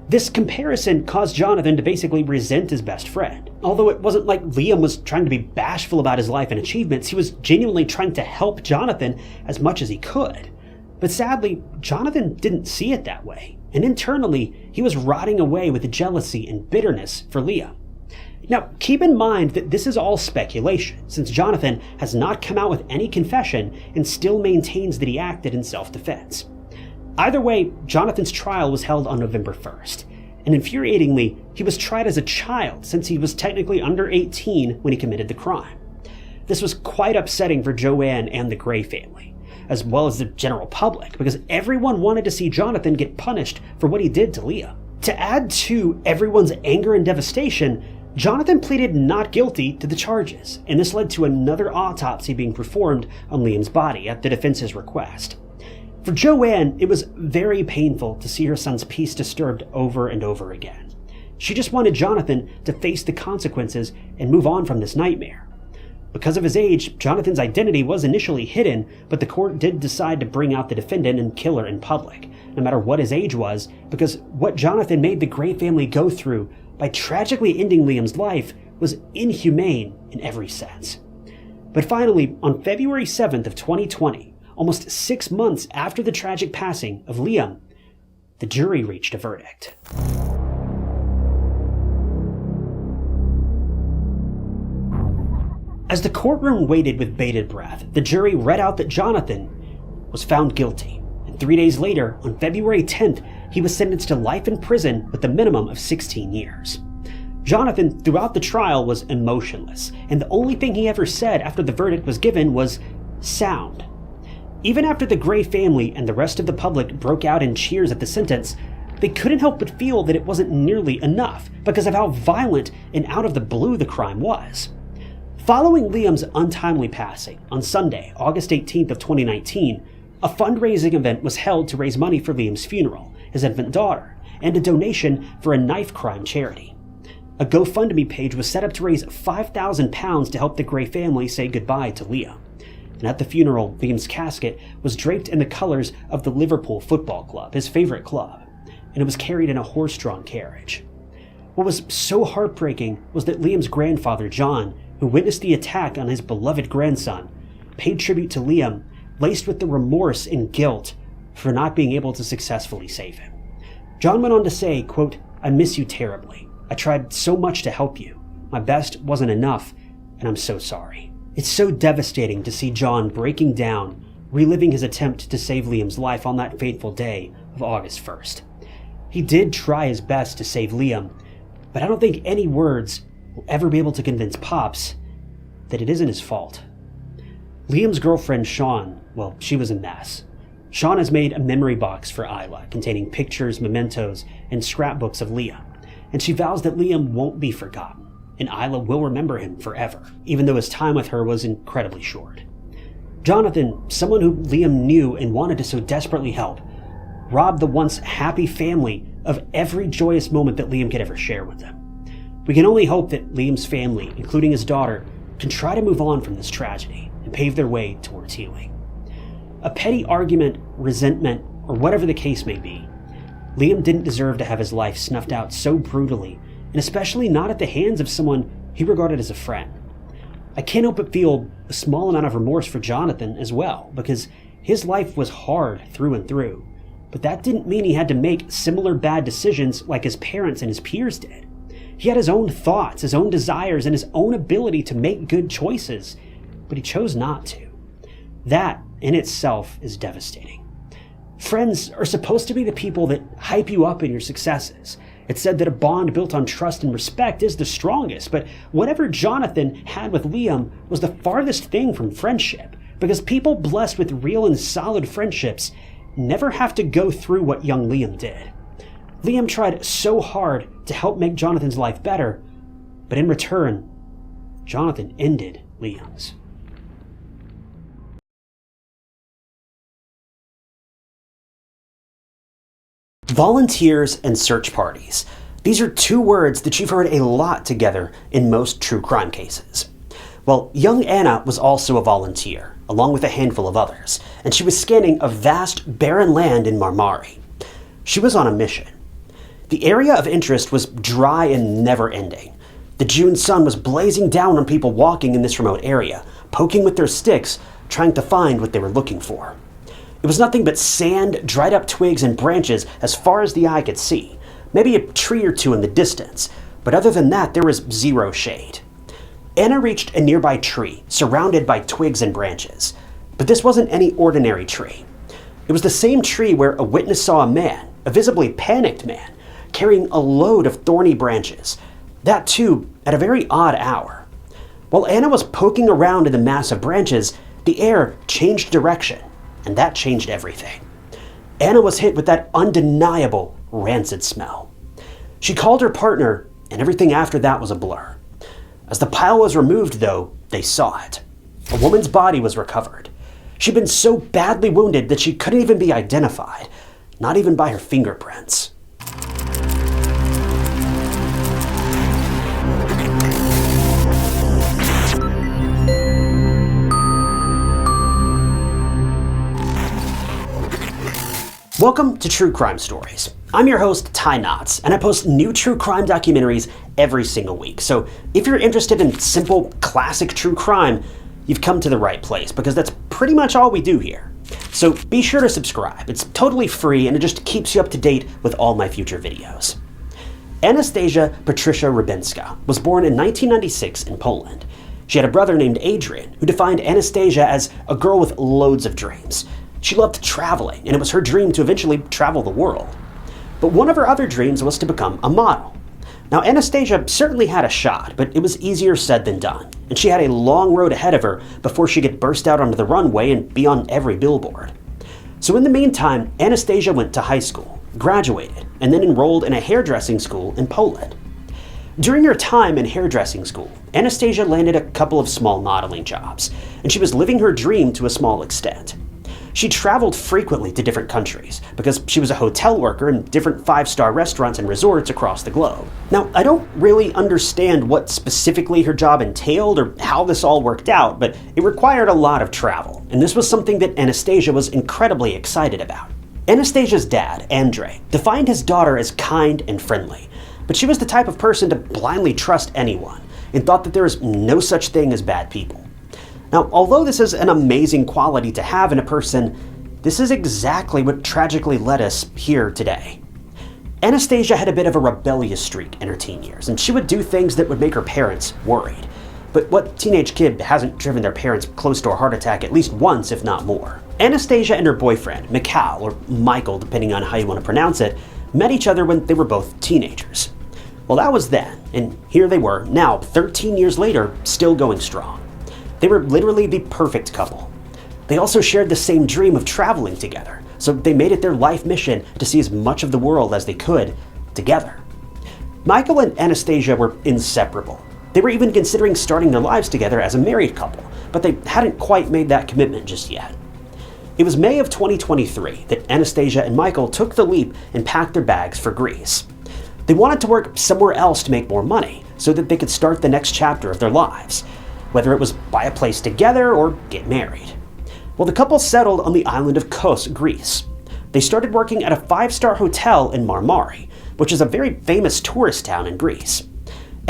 A: This comparison caused Jonathan to basically resent his best friend. Although it wasn't like Liam was trying to be bashful about his life and achievements, he was genuinely trying to help Jonathan as much as he could. But sadly, Jonathan didn't see it that way, and internally, he was rotting away with jealousy and bitterness for Liam. Now, keep in mind that this is all speculation, since Jonathan has not come out with any confession and still maintains that he acted in self-defense. Either way, Jonathan's trial was held on November 1st, and infuriatingly, he was tried as a child since he was technically under 18 when he committed the crime. This was quite upsetting for Joanne and the Gray family, as well as the general public, because everyone wanted to see Jonathan get punished for what he did to Liam. To add to everyone's anger and devastation, Jonathan pleaded not guilty to the charges, and this led to another autopsy being performed on Liam's body at the defense's request. For Joanne, it was very painful to see her son's peace disturbed over and over again. She just wanted Jonathan to face the consequences and move on from this nightmare. Because of his age, Jonathan's identity was initially hidden, but the court did decide to bring out the defendant and killer in public, no matter what his age was, because what Jonathan made the Gray family go through by tragically ending Liam's life was inhumane in every sense. But finally, on February 7th of 2020, almost 6 months after the tragic passing of Liam, the jury reached a verdict. As the courtroom waited with bated breath, the jury read out that Jonathan was found guilty, and 3 days later, on February 10th, he was sentenced to life in prison with a minimum of 16 years. Jonathan, throughout the trial, was emotionless, and the only thing he ever said after the verdict was given was sound. Even after the Gray family and the rest of the public broke out in cheers at the sentence, they couldn't help but feel that it wasn't nearly enough because of how violent and out of the blue the crime was. Following Liam's untimely passing, on Sunday, August 18th of 2019, a fundraising event was held to raise money for Liam's funeral, his infant daughter, and a donation for a knife crime charity. A GoFundMe page was set up to raise £5,000 to help the Gray family say goodbye to Liam. And at the funeral, Liam's casket was draped in the colors of the Liverpool Football Club, his favorite club, and it was carried in a horse-drawn carriage. What was so heartbreaking was that Liam's grandfather, John, who witnessed the attack on his beloved grandson, paid tribute to Liam, laced with the remorse and guilt for not being able to successfully save him. John went on to say, quote, "I miss you terribly. I tried so much to help you. My best wasn't enough, and I'm so sorry." It's so devastating to see John breaking down, reliving his attempt to save Liam's life on that fateful day of August 1st. He did try his best to save Liam, but I don't think any words will ever be able to convince Pops that it isn't his fault. Liam's girlfriend, Sean, well, she was a mess. Sean has made a memory box for Isla containing pictures, mementos, and scrapbooks of Liam, and she vows that Liam won't be forgotten, and Isla will remember him forever, even though his time with her was incredibly short. Jonathan, someone who Liam knew and wanted to so desperately help, robbed the once happy family of every joyous moment that Liam could ever share with them. We can only hope that Liam's family, including his daughter, can try to move on from this tragedy and pave their way towards healing. A petty argument, resentment, or whatever the case may be, Liam didn't deserve to have his life snuffed out so brutally, and especially not at the hands of someone he regarded as a friend. I can't help but feel a small amount of remorse for Jonathan as well, because his life was hard through and through, but that didn't mean he had to make similar bad decisions like his parents and his peers did. He had his own thoughts, his own desires, and his own ability to make good choices, but he chose not to. That, in itself, is devastating. Friends are supposed to be the people that hype you up in your successes. It's said that a bond built on trust and respect is the strongest, but whatever Jonathan had with Liam was the farthest thing from friendship, because people blessed with real and solid friendships never have to go through what young Liam did. Liam tried so hard to help make Jonathan's life better, but in return, Jonathan ended Liam's. Volunteers and search parties. These are two words that you've heard a lot together in most true crime cases. Well, young Anna was also a volunteer, along with a handful of others, and she was scanning a vast, barren land in Marmari. She was on a mission. The area of interest was dry and never-ending. The June sun was blazing down on people walking in this remote area, poking with their sticks, trying to find what they were looking for. It was nothing but sand, dried up twigs, and branches as far as the eye could see. Maybe a tree or two in the distance, but other than that, there was zero shade. Anna reached a nearby tree, surrounded by twigs and branches. But this wasn't any ordinary tree. It was the same tree where a witness saw a man, a visibly panicked man, carrying a load of thorny branches. That too, at a very odd hour. While Anna was poking around in the mass of branches, the air changed direction. And that changed everything. Anna was hit with that undeniable rancid smell. She called her partner, and everything after that was a blur. As the pile was removed, though, they saw it. A woman's body was recovered. She'd been so badly wounded that she couldn't even be identified, not even by her fingerprints. Welcome to True Crime Stories. I'm your host, Ty Knotts, and I post new true crime documentaries every single week. So if you're interested in simple, classic true crime, you've come to the right place, because that's pretty much all we do here. So be sure to subscribe. It's totally free, and it just keeps you up to date with all my future videos. Anastasia Patricia Rubinska was born in 1996 in Poland. She had a brother named Adrian, who defined Anastasia as a girl with loads of dreams. She loved traveling, and it was her dream to eventually travel the world. But one of her other dreams was to become a model. Now, Anastasia certainly had a shot, but it was easier said than done, and she had a long road ahead of her before she could burst out onto the runway and be on every billboard. So in the meantime, Anastasia went to high school, graduated, and then enrolled in a hairdressing school in Poland. During her time in hairdressing school, Anastasia landed a couple of small modeling jobs, and she was living her dream to a small extent. She traveled frequently to different countries because she was a hotel worker in different five-star restaurants and resorts across the globe. Now, I don't really understand what specifically her job entailed or how this all worked out, but it required a lot of travel, and this was something that Anastasia was incredibly excited about. Anastasia's dad, Andrei, defined his daughter as kind and friendly, but she was the type of person to blindly trust anyone and thought that there is no such thing as bad people. Now, although this is an amazing quality to have in a person, this is exactly what tragically led us here today. Anastasia had a bit of a rebellious streak in her teen years, and she would do things that would make her parents worried. But what teenage kid hasn't driven their parents close to a heart attack at least once, if not more? Anastasia and her boyfriend, Mikhail, or Michael depending on how you want to pronounce it, met each other when they were both teenagers. Well, that was then, and here they were, now 13 years later, still going strong. They were literally the perfect couple. They also shared the same dream of traveling together, so they made it their life mission to see as much of the world as they could together. Michael and Anastasia were inseparable. They were even considering starting their lives together as a married couple, but they hadn't quite made that commitment just yet. It was May of 2023 that Anastasia and Michael took the leap and packed their bags for Greece. They wanted to work somewhere else to make more money so that they could start the next chapter of their lives, whether it was buy a place together or get married. Well, the couple settled on the island of Kos, Greece. They started working at a five-star hotel in Marmari, which is a very famous tourist town in Greece.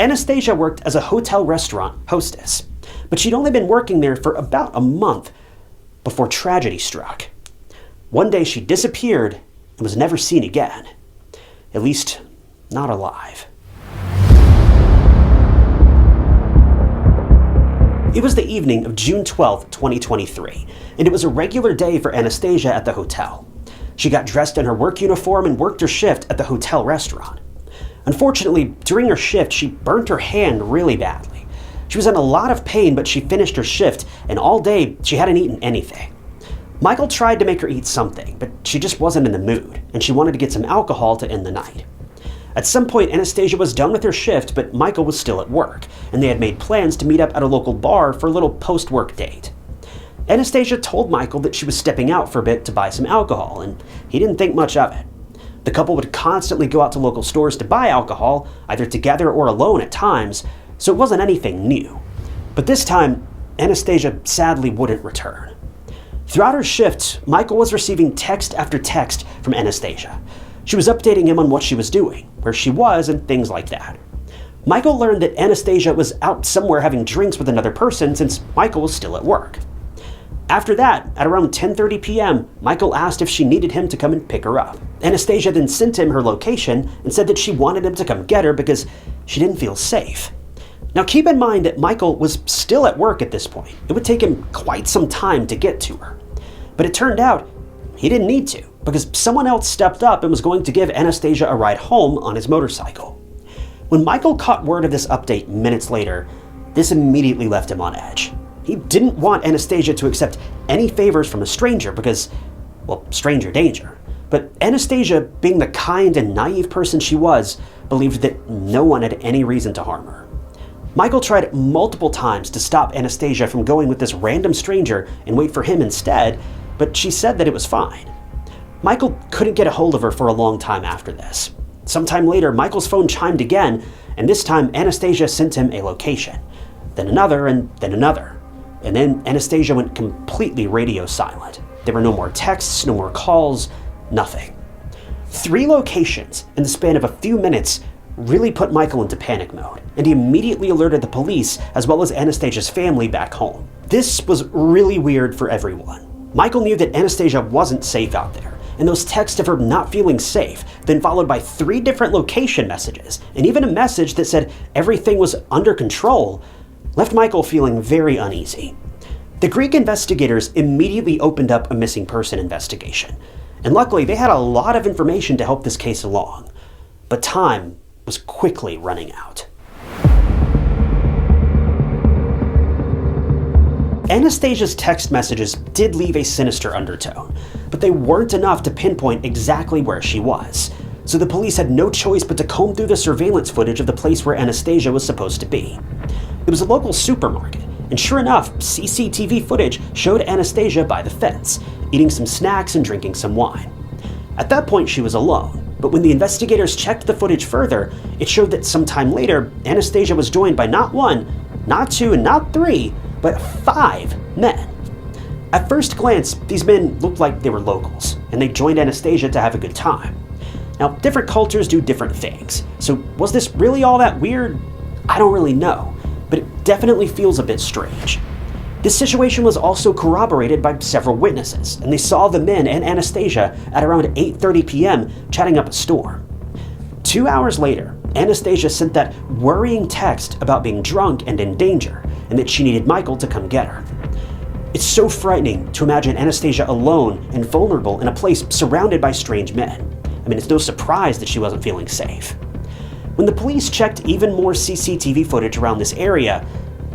A: Anastasia worked as a hotel restaurant hostess, but she'd only been working there for about a month before tragedy struck. One day she disappeared and was never seen again. At least, not alive. It was the evening of June 12, 2023, and it was a regular day for Anastasia at the hotel. She got dressed in her work uniform and worked her shift at the hotel restaurant. Unfortunately, during her shift, she burnt her hand really badly. She was in a lot of pain, but she finished her shift, and all day she hadn't eaten anything. Michael tried to make her eat something, but she just wasn't in the mood, and she wanted to get some alcohol to end the night. At some point, Anastasia was done with her shift, but Michael was still at work, and they had made plans to meet up at a local bar for a little post-work date. Anastasia told Michael that she was stepping out for a bit to buy some alcohol, and he didn't think much of it. The couple would constantly go out to local stores to buy alcohol, either together or alone at times, so it wasn't anything new. But this time, Anastasia sadly wouldn't return. Throughout her shift, Michael was receiving text after text from Anastasia. She was updating him on what she was doing, where she was, and things like that. Michael learned that Anastasia was out somewhere having drinks with another person since Michael was still at work. After that, at around 10:30 p.m., Michael asked if she needed him to come and pick her up. Anastasia then sent him her location and said that she wanted him to come get her because she didn't feel safe. Now keep in mind that Michael was still at work at this point. It would take him quite some time to get to her. But it turned out he didn't need to, because someone else stepped up and was going to give Anastasia a ride home on his motorcycle. When Michael caught word of this update minutes later, this immediately left him on edge. He didn't want Anastasia to accept any favors from a stranger because, well, stranger danger. But Anastasia, being the kind and naive person she was, believed that no one had any reason to harm her. Michael tried multiple times to stop Anastasia from going with this random stranger and wait for him instead, but she said that it was fine. Michael couldn't get a hold of her for a long time after this. Sometime later, Michael's phone chimed again, and this time Anastasia sent him a location. Then another, and then another. And then Anastasia went completely radio silent. There were no more texts, no more calls, nothing. 3 locations in the span of a few minutes really put Michael into panic mode, and he immediately alerted the police as well as Anastasia's family back home. This was really weird for everyone. Michael knew that Anastasia wasn't safe out there, and those texts of her not feeling safe, then followed by 3 different location messages, and even a message that said everything was under control, left Michael feeling very uneasy. The Greek investigators immediately opened up a missing person investigation, and luckily they had a lot of information to help this case along. But time was quickly running out. Anastasia's text messages did leave a sinister undertone, but they weren't enough to pinpoint exactly where she was. So the police had no choice but to comb through the surveillance footage of the place where Anastasia was supposed to be. It was a local supermarket, and sure enough, CCTV footage showed Anastasia by the fence, eating some snacks and drinking some wine. At that point, she was alone, but when the investigators checked the footage further, it showed that sometime later, Anastasia was joined by not 1, not 2, and not 3, but 5 men. At first glance, these men looked like they were locals, and they joined Anastasia to have a good time. Now, different cultures do different things, so was this really all that weird? I don't really know, but it definitely feels a bit strange. This situation was also corroborated by several witnesses, and they saw the men and Anastasia at around 8:30 p.m. chatting up a storm. 2 hours later, Anastasia sent that worrying text about being drunk and in danger, and that she needed Michael to come get her. It's so frightening to imagine Anastasia alone and vulnerable in a place surrounded by strange men. I mean, it's no surprise that she wasn't feeling safe. When the police checked even more CCTV footage around this area,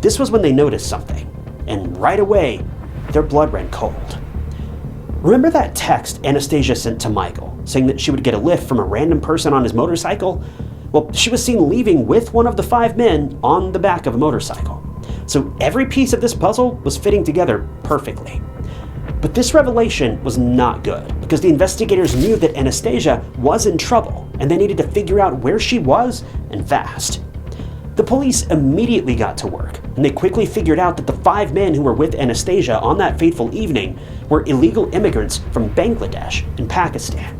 A: this was when they noticed something. And right away, their blood ran cold. Remember that text Anastasia sent to Michael, saying that she would get a lift from a random person on his motorcycle? Well, she was seen leaving with one of the 5 men on the back of a motorcycle. So every piece of this puzzle was fitting together perfectly. But this revelation was not good, because the investigators knew that Anastasia was in trouble, and they needed to figure out where she was, and fast. The police immediately got to work, and they quickly figured out that the 5 men who were with Anastasia on that fateful evening were illegal immigrants from Bangladesh and Pakistan.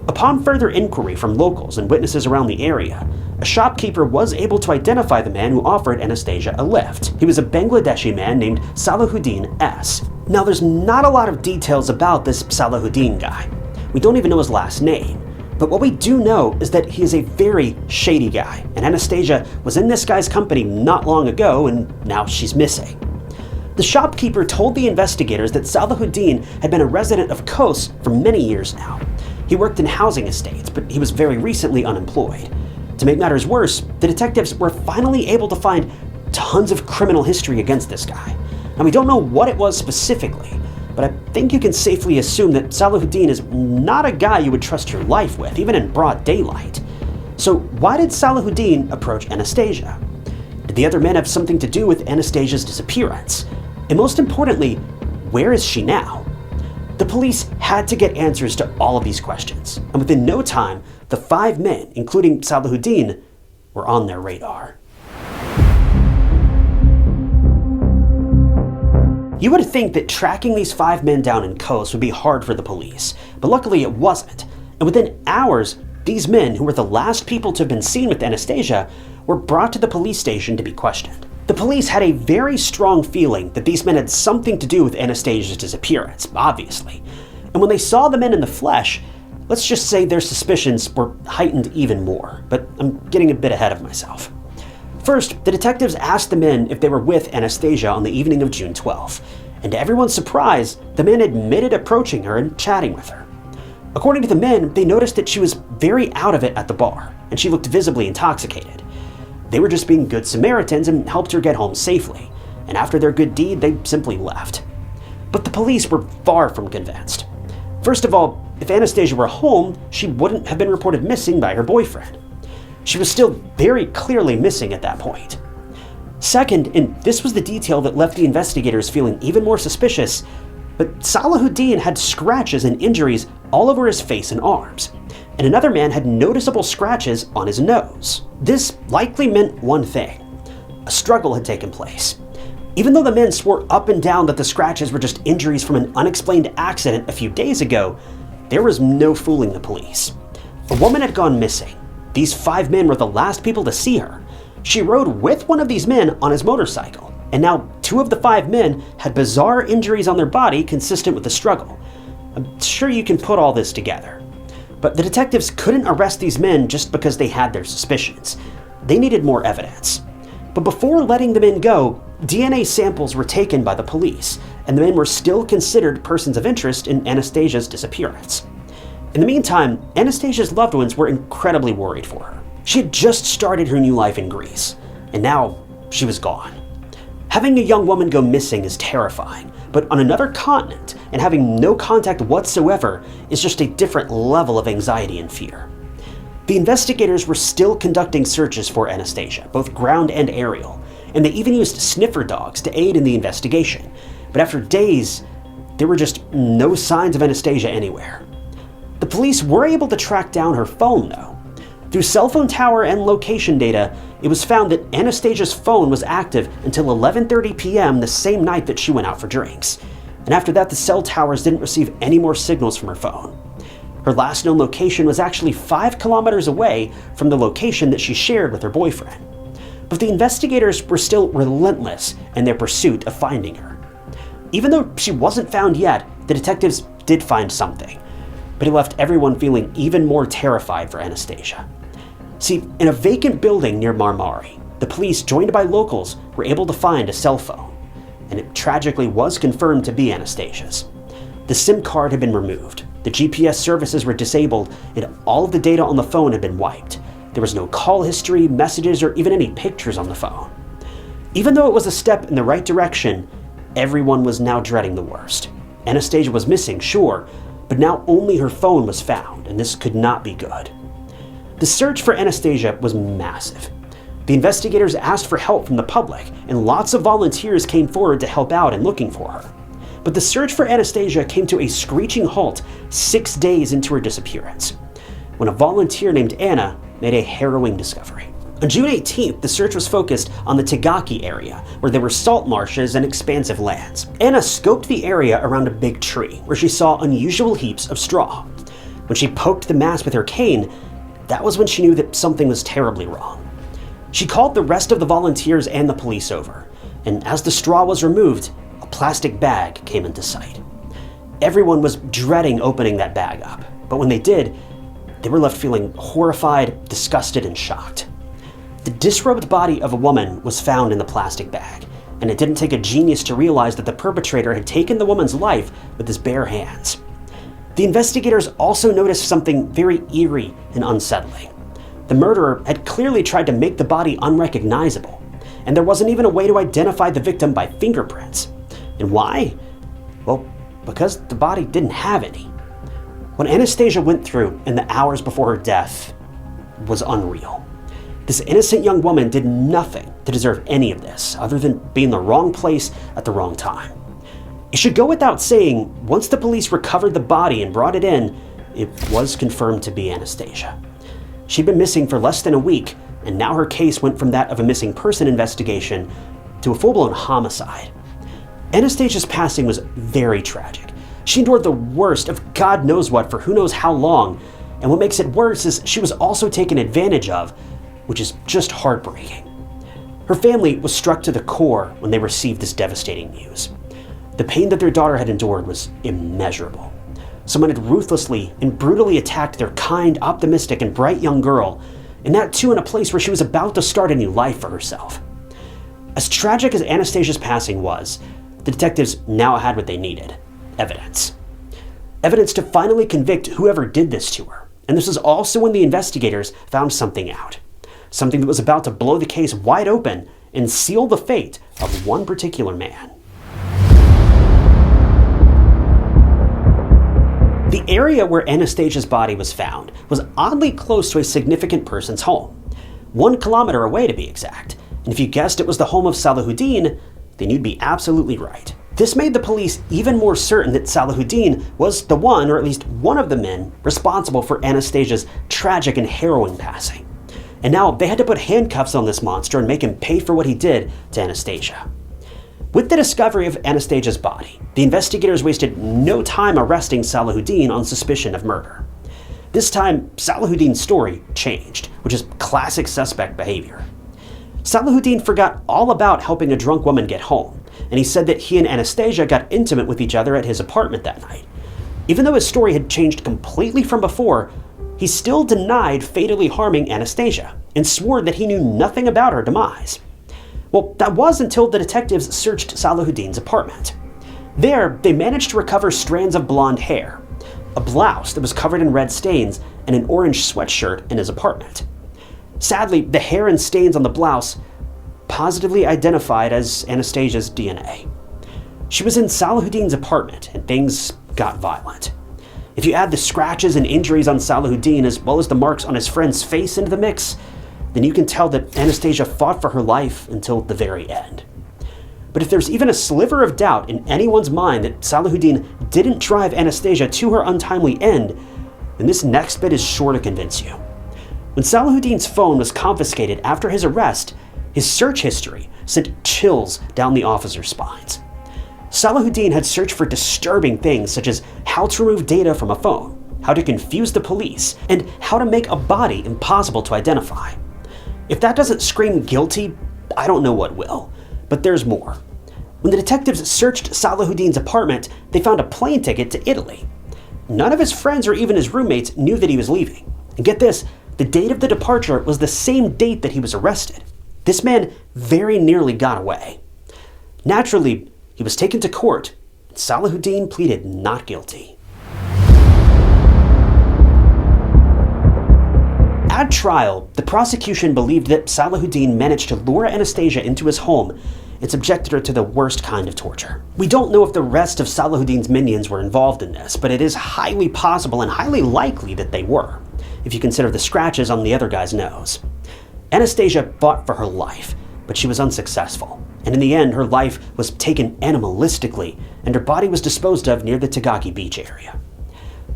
A: Upon further inquiry from locals and witnesses around the area, a shopkeeper was able to identify the man who offered Anastasia a lift. He was a Bangladeshi man named Salahuddin S. Now, there's not a lot of details about this Salahuddin guy. We don't even know his last name. But what we do know is that he is a very shady guy, and Anastasia was in this guy's company not long ago, and now she's missing. The shopkeeper told the investigators that Salahuddin had been a resident of Kos for many years now. He worked in housing estates, but he was very recently unemployed. To make matters worse, the detectives were finally able to find tons of criminal history against this guy. Now, we don't know what it was specifically, but I think you can safely assume that Salahuddin is not a guy you would trust your life with, even in broad daylight. So why did Salahuddin approach Anastasia? Did the other men have something to do with Anastasia's disappearance? And most importantly, where is she now? The police had to get answers to all of these questions, and within no time, the 5 men, including Salahuddin, were on their radar. You would think that tracking these 5 men down in Kos would be hard for the police, but luckily it wasn't. And within hours, these men, who were the last people to have been seen with Anastasia, were brought to the police station to be questioned. The police had a very strong feeling that these men had something to do with Anastasia's disappearance, obviously. And when they saw the men in the flesh, let's just say their suspicions were heightened even more, but I'm getting a bit ahead of myself. First, the detectives asked the men if they were with Anastasia on the evening of June 12th, and to everyone's surprise, the men admitted approaching her and chatting with her. According to the men, they noticed that she was very out of it at the bar, and she looked visibly intoxicated. They were just being good Samaritans and helped her get home safely, and after their good deed, they simply left. But the police were far from convinced. First of all, if Anastasia were home, she wouldn't have been reported missing by her boyfriend. She was still very clearly missing at that point. Second, and this was the detail that left the investigators feeling even more suspicious, but Salahuddin had scratches and injuries all over his face and arms, and another man had noticeable scratches on his nose. This likely meant one thing: a struggle had taken place. Even though the men swore up and down that the scratches were just injuries from an unexplained accident a few days ago, there was no fooling the police. A woman had gone missing. These 5 men were the last people to see her. She rode with one of these men on his motorcycle, and now 2 of the 5 men had bizarre injuries on their body consistent with the struggle. I'm sure you can put all this together. But the detectives couldn't arrest these men just because they had their suspicions. They needed more evidence. But before letting the men go, DNA samples were taken by the police, and the men were still considered persons of interest in Anastasia's disappearance. In the meantime, Anastasia's loved ones were incredibly worried for her. She had just started her new life in Greece, and now she was gone. Having a young woman go missing is terrifying, but on another continent and having no contact whatsoever is just a different level of anxiety and fear. The investigators were still conducting searches for Anastasia, both ground and aerial, and they even used sniffer dogs to aid in the investigation. But after days, there were just no signs of Anastasia anywhere. The police were able to track down her phone, though. Through cell phone tower and location data, it was found that Anastasia's phone was active until 11:30 p.m. the same night that she went out for drinks. And after that, the cell towers didn't receive any more signals from her phone. Her last known location was actually 5 kilometers away from the location that she shared with her boyfriend. But the investigators were still relentless in their pursuit of finding her. Even though she wasn't found yet, the detectives did find something, but it left everyone feeling even more terrified for Anastasia. See, in a vacant building near Marmari, the police, joined by locals, were able to find a cell phone, and it tragically was confirmed to be Anastasia's. The SIM card had been removed, the GPS services were disabled, and all of the data on the phone had been wiped. There was no call history, messages, or even any pictures on the phone. Even though it was a step in the right direction, everyone was now dreading the worst. Anastasia was missing, sure, but now only her phone was found, and this could not be good. The search for Anastasia was massive. The investigators asked for help from the public, and lots of volunteers came forward to help out in looking for her. But the search for Anastasia came to a screeching halt 6 days into her disappearance, when a volunteer named Anna made a harrowing discovery. On June 18th, the search was focused on the Tagaki area, where there were salt marshes and expansive lands. Anna scoped the area around a big tree, where she saw unusual heaps of straw. When she poked the mass with her cane, that was when she knew that something was terribly wrong. She called the rest of the volunteers and the police over, and as the straw was removed, a plastic bag came into sight. Everyone was dreading opening that bag up, but when they did, they were left feeling horrified, disgusted, and shocked. The disrobed body of a woman was found in the plastic bag, and it didn't take a genius to realize that the perpetrator had taken the woman's life with his bare hands. The investigators also noticed something very eerie and unsettling. The murderer had clearly tried to make the body unrecognizable, and there wasn't even a way to identify the victim by fingerprints. And why? Well, because the body didn't have any. What Anastasia went through in the hours before her death was unreal. This innocent young woman did nothing to deserve any of this, other than being in the wrong place at the wrong time. It should go without saying, once the police recovered the body and brought it in, it was confirmed to be Anastasia. She'd been missing for less than a week, and now her case went from that of a missing person investigation to a full-blown homicide. Anastasia's passing was very tragic. She endured the worst of God knows what for who knows how long, and what makes it worse is she was also taken advantage of, which is just heartbreaking. Her family was struck to the core when they received this devastating news. The pain that their daughter had endured was immeasurable. Someone had ruthlessly and brutally attacked their kind, optimistic, and bright young girl, and that too in a place where she was about to start a new life for herself. As tragic as Anastasia's passing was, the detectives now had what they needed: evidence. Evidence to finally convict whoever did this to her. And this was also when the investigators found something out. Something that was about to blow the case wide open and seal the fate of one particular man. The area where Anastasia's body was found was oddly close to a significant person's home. 1 kilometer away to be exact. And if you guessed it was the home of Salahuddin, then you'd be absolutely right. This made the police even more certain that Salahuddin was the one, or at least one of the men, responsible for Anastasia's tragic and harrowing passing. And now they had to put handcuffs on this monster and make him pay for what he did to Anastasia. With the discovery of Anastasia's body, the investigators wasted no time arresting Salahuddin on suspicion of murder. This time, Salahuddin's story changed, which is classic suspect behavior. Salahuddin forgot all about helping a drunk woman get home, and he said that he and Anastasia got intimate with each other at his apartment that night. Even though his story had changed completely from before, he still denied fatally harming Anastasia and swore that he knew nothing about her demise. Well, that was until the detectives searched Salahuddin's apartment. There, they managed to recover strands of blonde hair, a blouse that was covered in red stains, and an orange sweatshirt in his apartment. Sadly, the hair and stains on the blouse positively identified as Anastasia's DNA. She was in Salahuddin's apartment, and things got violent. If you add the scratches and injuries on Salahuddin as well as the marks on his friend's face into the mix, then you can tell that Anastasia fought for her life until the very end. But if there's even a sliver of doubt in anyone's mind that Salahuddin didn't drive Anastasia to her untimely end, then this next bit is sure to convince you. When Salahuddin's phone was confiscated after his arrest, his search history sent chills down the officers' spines. Salahuddin had searched for disturbing things such as how to remove data from a phone, how to confuse the police, and how to make a body impossible to identify. If that doesn't scream guilty, I don't know what will. But there's more. When the detectives searched Salahuddin's apartment, they found a plane ticket to Italy. None of his friends or even his roommates knew that he was leaving. And get this, the date of the departure was the same date that he was arrested. This man very nearly got away. Naturally, he was taken to court, and Salahuddin pleaded not guilty. At trial, the prosecution believed that Salahuddin managed to lure Anastasia into his home and subjected her to the worst kind of torture. We don't know if the rest of Salahuddin's minions were involved in this, but it is highly possible and highly likely that they were, if you consider the scratches on the other guy's nose. Anastasia fought for her life, but she was unsuccessful, and in the end her life was taken animalistically and her body was disposed of near the Tagaki Beach area.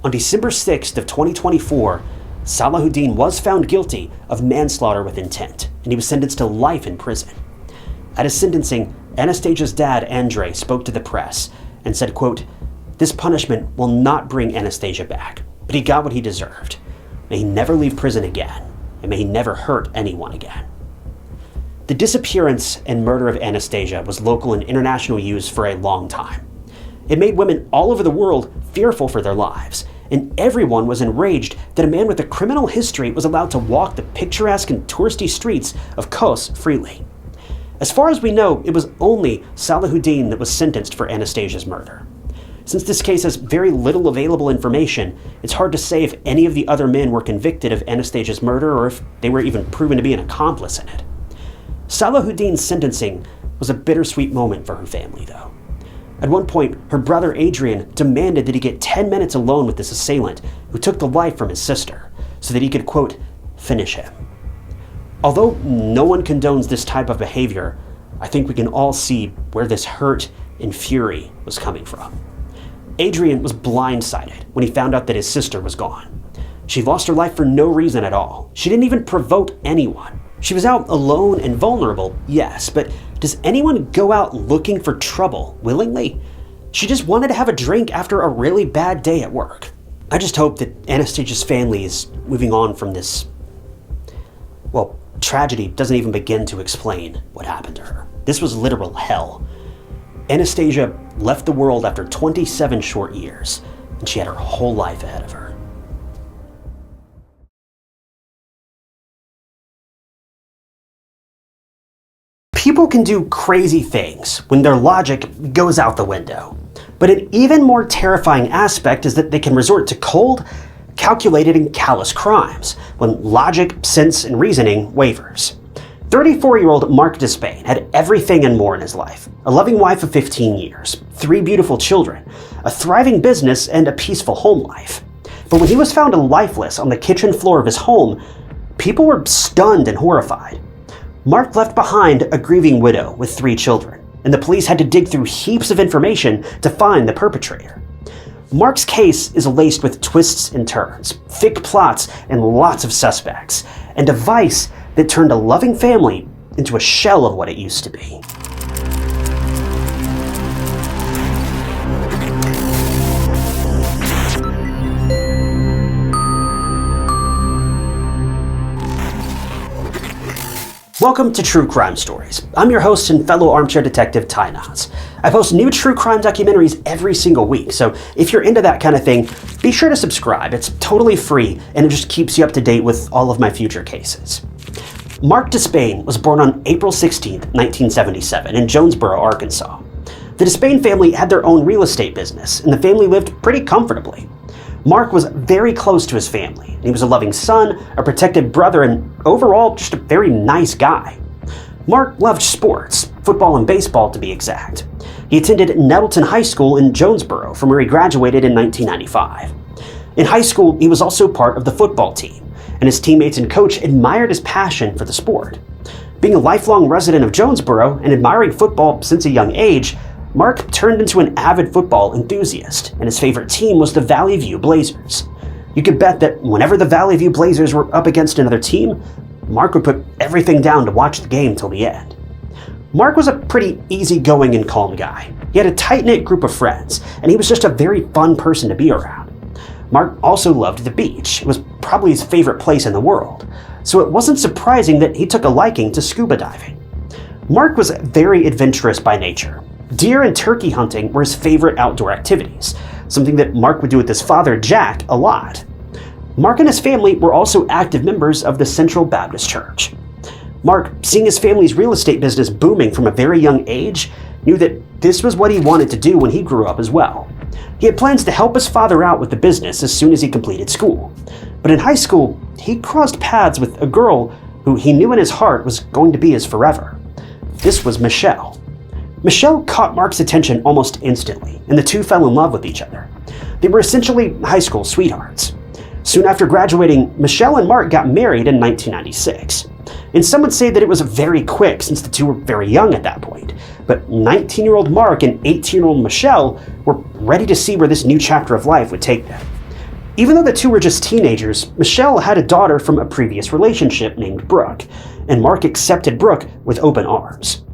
A: On December 6th of 2024, Salahuddin was found guilty of manslaughter with intent, and he was sentenced to life in prison. At his sentencing, Anastasia's dad, Andrei, spoke to the press and said, quote, "This punishment will not bring Anastasia back, but he got what he deserved. May he never leave prison again, and may he never hurt anyone again." The disappearance and murder of Anastasia was local and international news for a long time. It made women all over the world fearful for their lives, and everyone was enraged that a man with a criminal history was allowed to walk the picturesque and touristy streets of Kos freely. As far as we know, it was only Salahuddin that was sentenced for Anastasia's murder. Since this case has very little available information, it's hard to say if any of the other men were convicted of Anastasia's murder or if they were even proven to be an accomplice in it. Salahuddin's sentencing was a bittersweet moment for her family, though. At one point, her brother Adrian demanded that he get 10 minutes alone with this assailant who took the life from his sister, so that he could, quote, finish him. Although no one condones this type of behavior, I think we can all see where this hurt and fury was coming from. Adrian was blindsided when he found out that his sister was gone. She lost her life for no reason at all. She didn't even provoke anyone. She was out alone and vulnerable, yes, but does anyone go out looking for trouble willingly? She just wanted to have a drink after a really bad day at work. I just hope that Anastasia's family is moving on from this, well, tragedy doesn't even begin to explain what happened to her. This was literal hell. Anastasia left the world after 27 short years, and she had her whole life ahead of her. People can do crazy things when their logic goes out the window. But an even more terrifying aspect is that they can resort to cold, calculated, and callous crimes when logic, sense, and reasoning wavers. 34-year-old Marc Despain had everything and more in his life. A loving wife of 15 years, 3 beautiful children, a thriving business, and a peaceful home life. But when he was found lifeless on the kitchen floor of his home, people were stunned and horrified. Marc left behind a grieving widow with 3 children, and the police had to dig through heaps of information to find the perpetrator. Marc's case is laced with twists and turns, thick plots, and lots of suspects, and a vice that turned a loving family into a shell of what it used to be. Welcome to True Crime Stories. I'm your host and fellow armchair detective, Ty Knotts. I post new true crime documentaries every single week, so if you're into that kind of thing, be sure to subscribe. It's totally free, and it just keeps you up to date with all of my future cases. Marc Despain was born on April 16, 1977, in Jonesboro, Arkansas. The Despain family had their own real estate business, and the family lived pretty comfortably. Marc was very close to his family, and he was a loving son, a protected brother, and overall just a very nice guy. Marc loved sports, football and baseball to be exact. He attended Nettleton High School in Jonesboro, from where he graduated in 1995. In high school, he was also part of the football team, and his teammates and coach admired his passion for the sport. Being a lifelong resident of Jonesboro and admiring football since a young age, Marc turned into an avid football enthusiast, and his favorite team was the Valley View Blazers. You could bet that whenever the Valley View Blazers were up against another team, Marc would put everything down to watch the game till the end. Marc was a pretty easygoing and calm guy. He had a tight-knit group of friends, and he was just a very fun person to be around. Marc also loved the beach. It was probably his favorite place in the world, so it wasn't surprising that he took a liking to scuba diving. Marc was very adventurous by nature. Deer and turkey hunting were his favorite outdoor activities, something that Marc would do with his father, Jack, a lot. Marc and his family were also active members of the Central Baptist Church. Marc, seeing his family's real estate business booming from a very young age, knew that this was what he wanted to do when he grew up as well. He had plans to help his father out with the business as soon as he completed school. But in high school, he crossed paths with a girl who he knew in his heart was going to be his forever. This was Michelle. Michelle caught Marc's attention almost instantly, and the two fell in love with each other. They were essentially high school sweethearts. Soon after graduating, Michelle and Marc got married in 1996. And some would say that it was very quick since the two were very young at that point. But 19-year-old Marc and 18-year-old Michelle were ready to see where this new chapter of life would take them. Even though the two were just teenagers, Michelle had a daughter from a previous relationship named Brooke, and Marc accepted Brooke with open arms.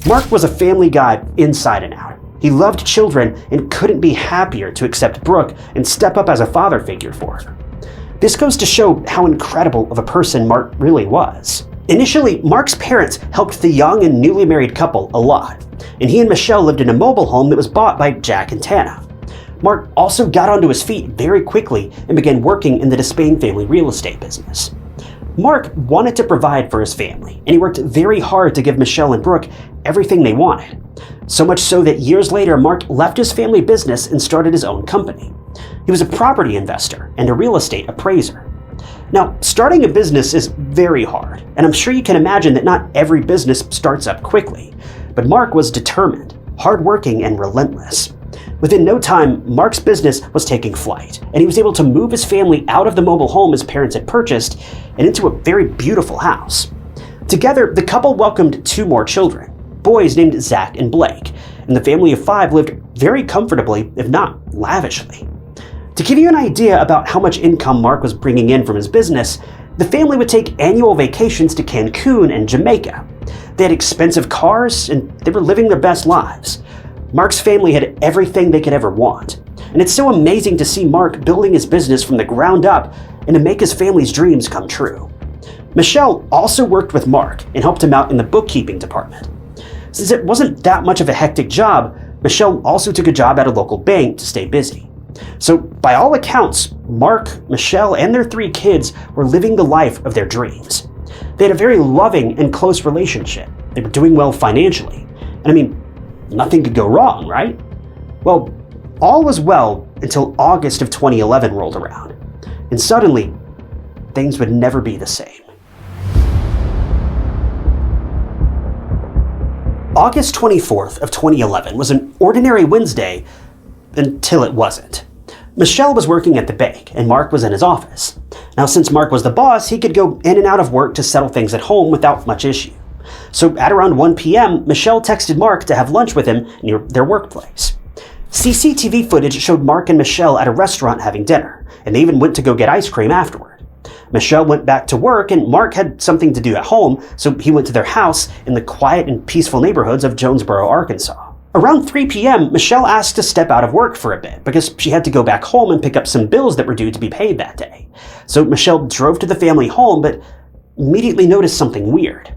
A: Marc was a family guy inside and out. He loved children and couldn't be happier to accept Brooke and step up as a father figure for her. This goes to show how incredible of a person Marc really was. Initially, Marc's parents helped the young and newly married couple a lot, and he and Michelle lived in a mobile home that was bought by Jack and Tana. Marc also got onto his feet very quickly and began working in the Despain family real estate business. Marc wanted to provide for his family, and he worked very hard to give Michelle and Brooke everything they wanted. So much so that years later, Marc left his family business and started his own company. He was a property investor and a real estate appraiser. Now, starting a business is very hard, and I'm sure you can imagine that not every business starts up quickly. But Marc was determined, hardworking, and relentless. Within no time, Marc's business was taking flight, and he was able to move his family out of the mobile home his parents had purchased and into a very beautiful house. Together, the couple welcomed two more children, boys named Zach and Blake, and the family of five lived very comfortably, if not lavishly. To give you an idea about how much income Marc was bringing in from his business, the family would take annual vacations to Cancun and Jamaica. They had expensive cars, and they were living their best lives. Marc's family had everything they could ever want, and it's so amazing to see Marc building his business from the ground up and to make his family's dreams come true. Michelle also worked with Marc and helped him out in the bookkeeping department. Since it wasn't that much of a hectic job, Michelle also took a job at a local bank to stay busy. So, by all accounts, Marc, Michelle, and their three kids were living the life of their dreams. They had a very loving and close relationship. They were doing well financially. And I mean, nothing could go wrong, right? Well, all was well until August of 2011 rolled around. And suddenly, things would never be the same. August 24th of 2011 was an ordinary Wednesday until it wasn't. Michelle was working at the bank, and Marc was in his office. Now, since Marc was the boss, he could go in and out of work to settle things at home without much issue. So at around 1 p.m., Michelle texted Marc to have lunch with him near their workplace. CCTV footage showed Marc and Michelle at a restaurant having dinner, and they even went to go get ice cream afterward. Michelle went back to work, and Marc had something to do at home, so he went to their house in the quiet and peaceful neighborhoods of Jonesboro, Arkansas. Around 3 p.m., Michelle asked to step out of work for a bit because she had to go back home and pick up some bills that were due to be paid that day. So Michelle drove to the family home, but immediately noticed something weird.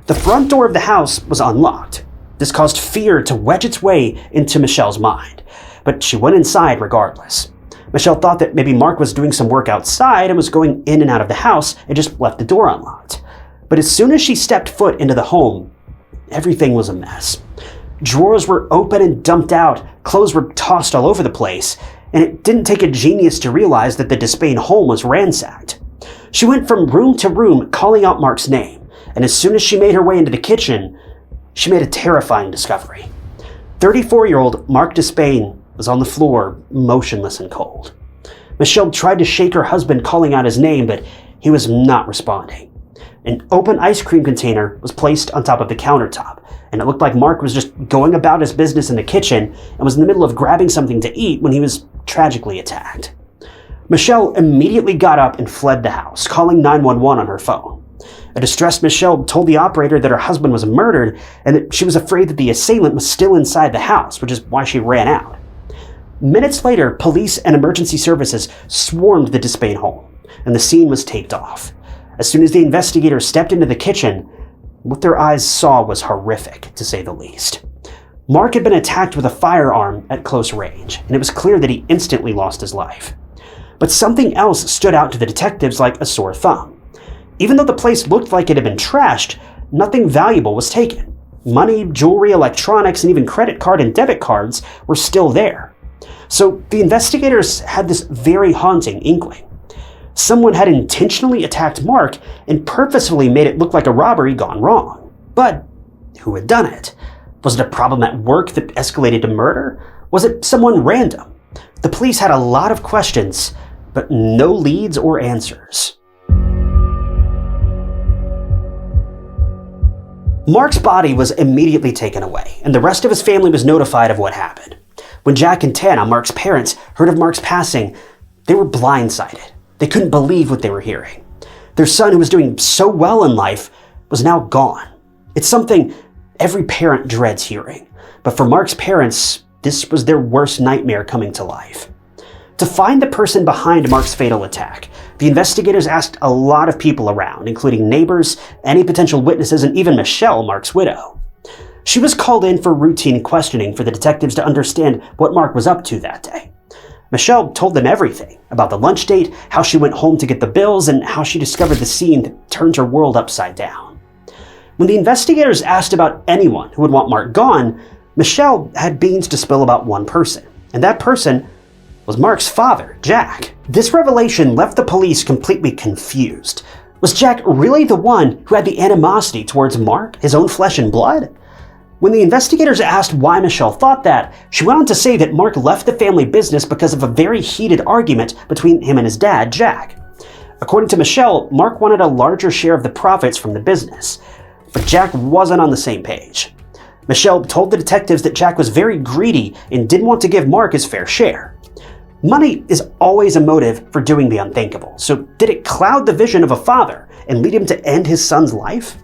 A: The front door of the house was unlocked. This caused fear to wedge its way into Michelle's mind, but she went inside regardless. Michelle thought that maybe Marc was doing some work outside and was going in and out of the house and just left the door unlocked. But as soon as she stepped foot into the home, everything was a mess. Drawers were open and dumped out, clothes were tossed all over the place, and it didn't take a genius to realize that the Despain home was ransacked. She went from room to room calling out Marc's name, and as soon as she made her way into the kitchen, she made a terrifying discovery. 34-year-old Marc Despain was on the floor, motionless and cold. Michelle tried to shake her husband, calling out his name, but he was not responding. An open ice cream container was placed on top of the countertop, and it looked like Marc was just going about his business in the kitchen and was in the middle of grabbing something to eat when he was tragically attacked. Michelle immediately got up and fled the house, calling 911 on her phone. A distressed Michelle told the operator that her husband was murdered and that she was afraid that the assailant was still inside the house, which is why she ran out. Minutes later, police and emergency services swarmed the Despain home, and the scene was taped off. As soon as the investigators stepped into the kitchen, what their eyes saw was horrific, to say the least. Marc had been attacked with a firearm at close range, and it was clear that he instantly lost his life. But something else stood out to the detectives like a sore thumb. Even though the place looked like it had been trashed, nothing valuable was taken. Money, jewelry, electronics, and even credit card and debit cards were still there. So the investigators had this very haunting inkling. Someone had intentionally attacked Marc and purposefully made it look like a robbery gone wrong. But who had done it? Was it a problem at work that escalated to murder? Was it someone random? The police had a lot of questions, but no leads or answers. Marc's body was immediately taken away, and the rest of his family was notified of what happened. When Jack and Tana, Marc's parents, heard of Marc's passing, they were blindsided. They couldn't believe what they were hearing. Their son, who was doing so well in life, was now gone. It's something every parent dreads hearing, but for Marc's parents, this was their worst nightmare coming to life. To find the person behind Marc's fatal attack, the investigators asked a lot of people around, including neighbors, any potential witnesses, and even Michelle, Marc's widow. She was called in for routine questioning for the detectives to understand what Marc was up to that day. Michelle told them everything about the lunch date, how she went home to get the bills, and how she discovered the scene that turned her world upside down. When the investigators asked about anyone who would want Marc gone, Michelle had beans to spill about one person, and that person was Marc's father, Jack. This revelation left the police completely confused. Was Jack really the one who had the animosity towards Marc, his own flesh and blood? When the investigators asked why Michelle thought that, she went on to say that Marc left the family business because of a very heated argument between him and his dad, Jack. According to Michelle, Marc wanted a larger share of the profits from the business, but Jack wasn't on the same page. Michelle told the detectives that Jack was very greedy and didn't want to give Marc his fair share. Money is always a motive for doing the unthinkable, so did it cloud the vision of a father and lead him to end his son's life?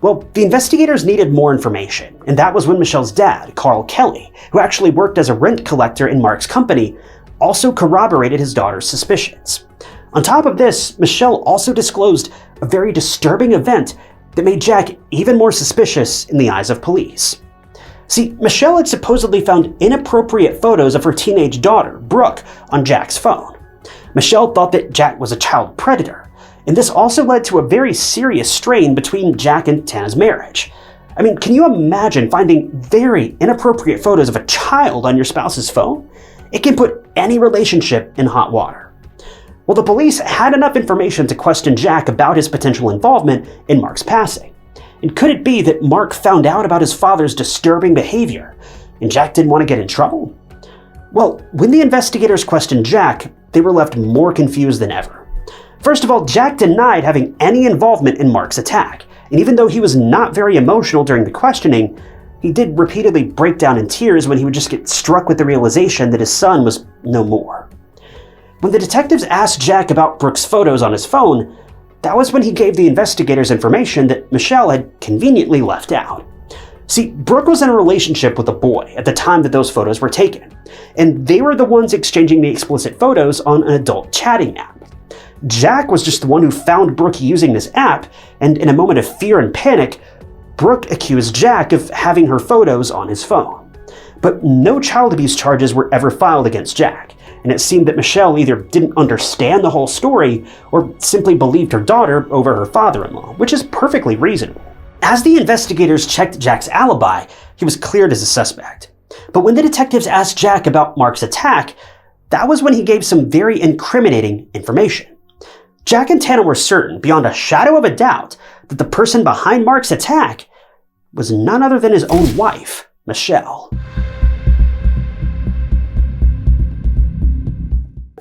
A: Well, the investigators needed more information, and that was when Michelle's dad, Carl Kelly, who actually worked as a rent collector in Marc's company, also corroborated his daughter's suspicions. On top of this, Michelle also disclosed a very disturbing event that made Jack even more suspicious in the eyes of police. See, Michelle had supposedly found inappropriate photos of her teenage daughter, Brooke, on Jack's phone. Michelle thought that Jack was a child predator, and this also led to a very serious strain between Jack and Tana's marriage. I mean, can you imagine finding very inappropriate photos of a child on your spouse's phone? It can put any relationship in hot water. Well, the police had enough information to question Jack about his potential involvement in Marc's passing. And could it be that Marc found out about his father's disturbing behavior, and Jack didn't want to get in trouble? Well, when the investigators questioned Jack, they were left more confused than ever. First of all, Jack denied having any involvement in Marc's attack, and even though he was not very emotional during the questioning, he did repeatedly break down in tears when he would just get struck with the realization that his son was no more. When the detectives asked Jack about Brooke's photos on his phone, that was when he gave the investigators information that Michelle had conveniently left out. See, Brooke was in a relationship with a boy at the time that those photos were taken, and they were the ones exchanging the explicit photos on an adult chatting app. Jack was just the one who found Brooke using this app, and in a moment of fear and panic, Brooke accused Jack of having her photos on his phone. But no child abuse charges were ever filed against Jack, and it seemed that Michelle either didn't understand the whole story or simply believed her daughter over her father-in-law, which is perfectly reasonable. As the investigators checked Jack's alibi, he was cleared as a suspect. But when the detectives asked Jack about Marc's attack, that was when he gave some very incriminating information. Jack and Tana were certain, beyond a shadow of a doubt, that the person behind Marc's attack was none other than his own wife, Michelle.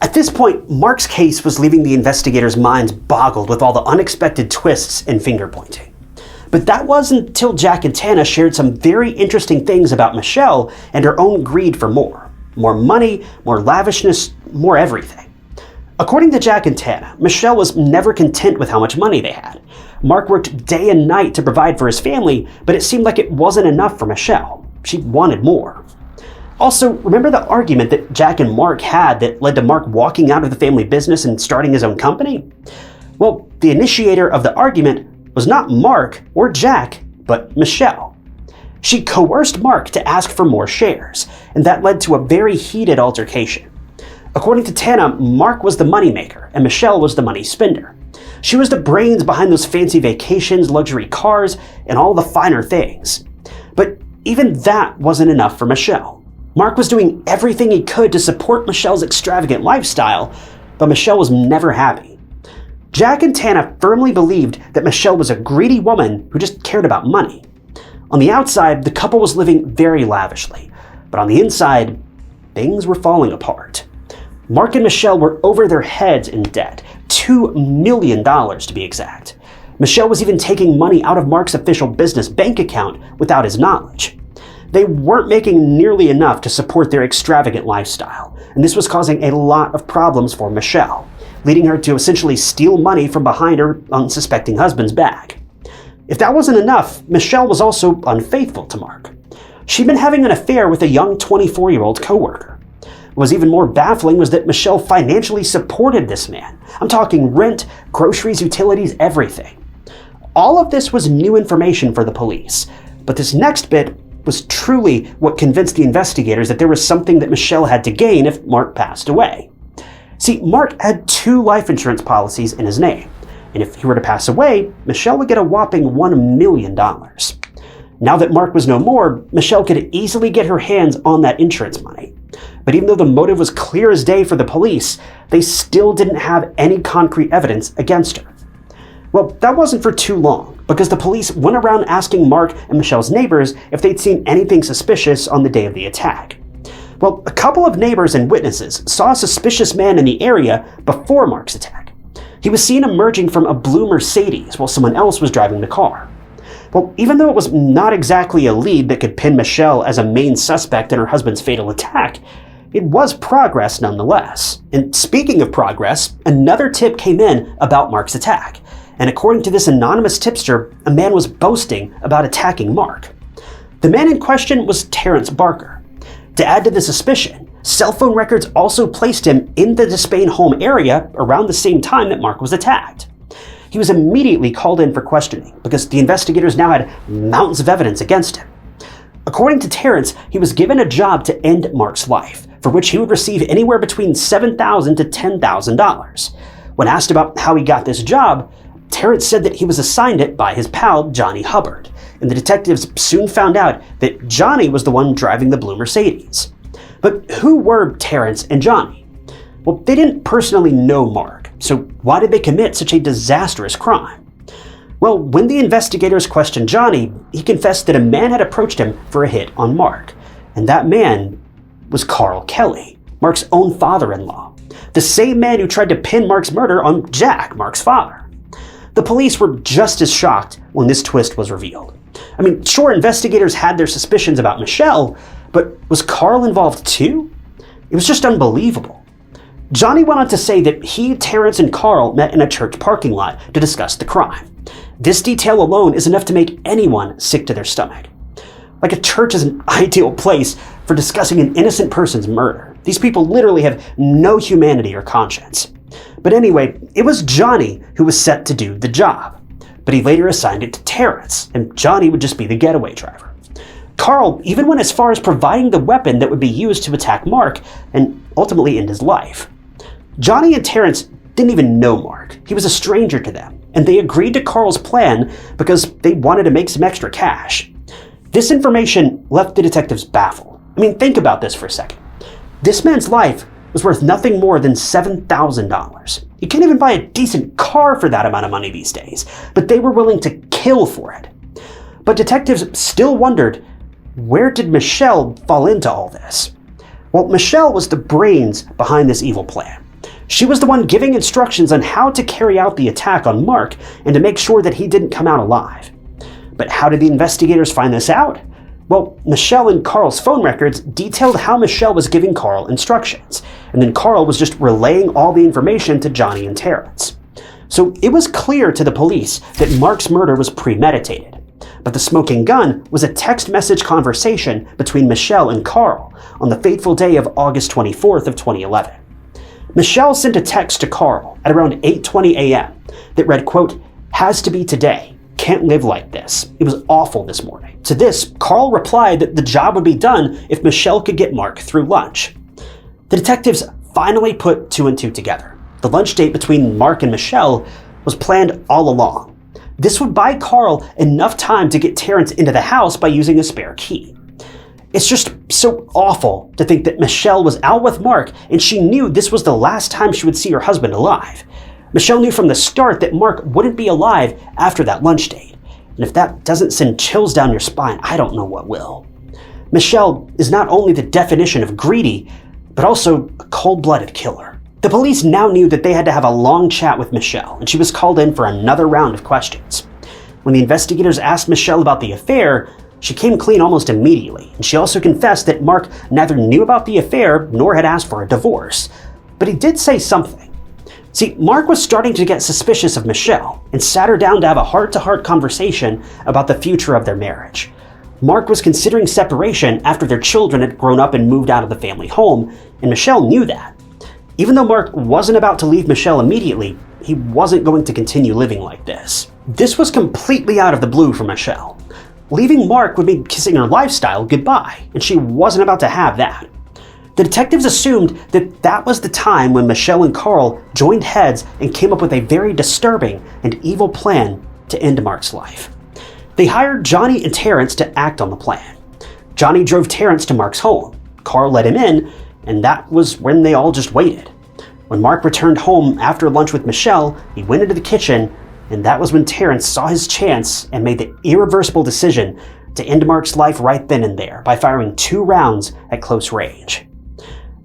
A: At this point, Marc's case was leaving the investigators' minds boggled with all the unexpected twists and finger-pointing. But that wasn't until Jack and Tana shared some very interesting things about Michelle and her own greed for more. More money, more lavishness, more everything. According to Jack and Tana, Michelle was never content with how much money they had. Marc worked day and night to provide for his family, but it seemed like it wasn't enough for Michelle. She wanted more. Also, remember the argument that Jack and Marc had that led to Marc walking out of the family business and starting his own company? Well, the initiator of the argument was not Marc or Jack, but Michelle. She coerced Marc to ask for more shares, and that led to a very heated altercation. According to Tana, Marc was the moneymaker, and Michelle was the money spender. She was the brains behind those fancy vacations, luxury cars, and all the finer things. But even that wasn't enough for Michelle. Marc was doing everything he could to support Michelle's extravagant lifestyle, but Michelle was never happy. Jack and Tana firmly believed that Michelle was a greedy woman who just cared about money. On the outside, the couple was living very lavishly, but on the inside, things were falling apart. Marc and Michelle were over their heads in debt, $2 million to be exact. Michelle was even taking money out of Marc's official business bank account without his knowledge. They weren't making nearly enough to support their extravagant lifestyle, and this was causing a lot of problems for Michelle, leading her to essentially steal money from behind her unsuspecting husband's back. If that wasn't enough, Michelle was also unfaithful to Marc. She'd been having an affair with a young 24-year-old coworker. What was even more baffling was that Michelle financially supported this man. I'm talking rent, groceries, utilities, everything. All of this was new information for the police, but this next bit was truly what convinced the investigators that there was something that Michelle had to gain if Marc passed away. See, Marc had 2 life insurance policies in his name, and if he were to pass away, Michelle would get a whopping $1 million. Now that Marc was no more, Michelle could easily get her hands on that insurance money. But even though the motive was clear as day for the police, they still didn't have any concrete evidence against her. Well, that wasn't for too long, because the police went around asking Marc and Michelle's neighbors if they'd seen anything suspicious on the day of the attack. Well, a couple of neighbors and witnesses saw a suspicious man in the area before Marc's attack. He was seen emerging from a blue Mercedes while someone else was driving the car. Well, even though it was not exactly a lead that could pin Michelle as a main suspect in her husband's fatal attack, it was progress nonetheless. And speaking of progress, another tip came in about Marc's attack. And according to this anonymous tipster, a man was boasting about attacking Marc. The man in question was Terrence Barker. To add to the suspicion, cell phone records also placed him in the Despain home area around the same time that Marc was attacked. He was immediately called in for questioning because the investigators now had mountains of evidence against him. According to Terrence, he was given a job to end Marc's life, for which he would receive anywhere between $7,000 to $10,000. When asked about how he got this job, Terrence said that he was assigned it by his pal, Johnny Hubbard, and the detectives soon found out that Johnny was the one driving the blue Mercedes. But who were Terrence and Johnny? Well, they didn't personally know Marc, so why did they commit such a disastrous crime? Well, when the investigators questioned Johnny, he confessed that a man had approached him for a hit on Marc, and that man was Carl Kelly, Marc's own father-in-law, the same man who tried to pin Marc's murder on Jack, Marc's father. The police were just as shocked when this twist was revealed. I mean, sure, investigators had their suspicions about Michelle, but was Carl involved too? It was just unbelievable. Johnny went on to say that he, Terrence, and Carl met in a church parking lot to discuss the crime. This detail alone is enough to make anyone sick to their stomach. Like, a church is an ideal place for discussing an innocent person's murder. These people literally have no humanity or conscience. But anyway, it was Johnny who was set to do the job. but he later assigned it to Terrence, and Johnny would just be the getaway driver. Carl even went as far as providing the weapon that would be used to attack Marc and ultimately end his life. Johnny and Terrence didn't even know Marc. He was a stranger to them, and they agreed to Carl's plan because they wanted to make some extra cash. This information left the detectives baffled. I mean, think about this for a second. This man's life was worth nothing more than $7,000. You can't even buy a decent car for that amount of money these days, but they were willing to kill for it. But detectives still wondered, where did Michelle fall into all this? Well, Michelle was the brains behind this evil plan. She was the one giving instructions on how to carry out the attack on Marc and to make sure that he didn't come out alive. But how did the investigators find this out? Well, Michelle and Carl's phone records detailed how Michelle was giving Carl instructions, and then Carl was just relaying all the information to Johnny and Terrence. So it was clear to the police that Marc's murder was premeditated. But the smoking gun was a text message conversation between Michelle and Carl on the fateful day of August 24th of 2011. Michelle sent a text to Carl at around 8:20 a.m. that read, quote, "Has to be today. Can't live like this. It was awful this morning." To this, Carl replied that the job would be done if Michelle could get Marc through lunch. The detectives finally put two and two together. The lunch date between Marc and Michelle was planned all along. This would buy Carl enough time to get Terrence into the house by using a spare key. It's just so awful to think that Michelle was out with Marc and she knew this was the last time she would see her husband alive. Michelle knew from the start that Marc wouldn't be alive after that lunch date. And if that doesn't send chills down your spine, I don't know what will. Michelle is not only the definition of greedy, but also a cold-blooded killer. The police now knew that they had to have a long chat with Michelle, and she was called in for another round of questions. When the investigators asked Michelle about the affair, she came clean almost immediately, and she also confessed that Marc neither knew about the affair nor had asked for a divorce. But he did say something. See, Marc was starting to get suspicious of Michelle and sat her down to have a heart-to-heart conversation about the future of their marriage. Marc was considering separation after their children had grown up and moved out of the family home, and Michelle knew that. Even though Marc wasn't about to leave Michelle immediately, he wasn't going to continue living like this. This was completely out of the blue for Michelle. Leaving Marc would mean kissing her lifestyle goodbye, and she wasn't about to have that. The detectives assumed that that was the time when Michelle and Carl joined heads and came up with a very disturbing and evil plan to end Marc's life. They hired Johnny and Terrence to act on the plan. Johnny drove Terrence to Marc's home. Carl let him in, and that was when they all just waited. When Marc returned home after lunch with Michelle, he went into the kitchen, and that was when Terrence saw his chance and made the irreversible decision to end Marc's life right then and there by firing 2 rounds at close range.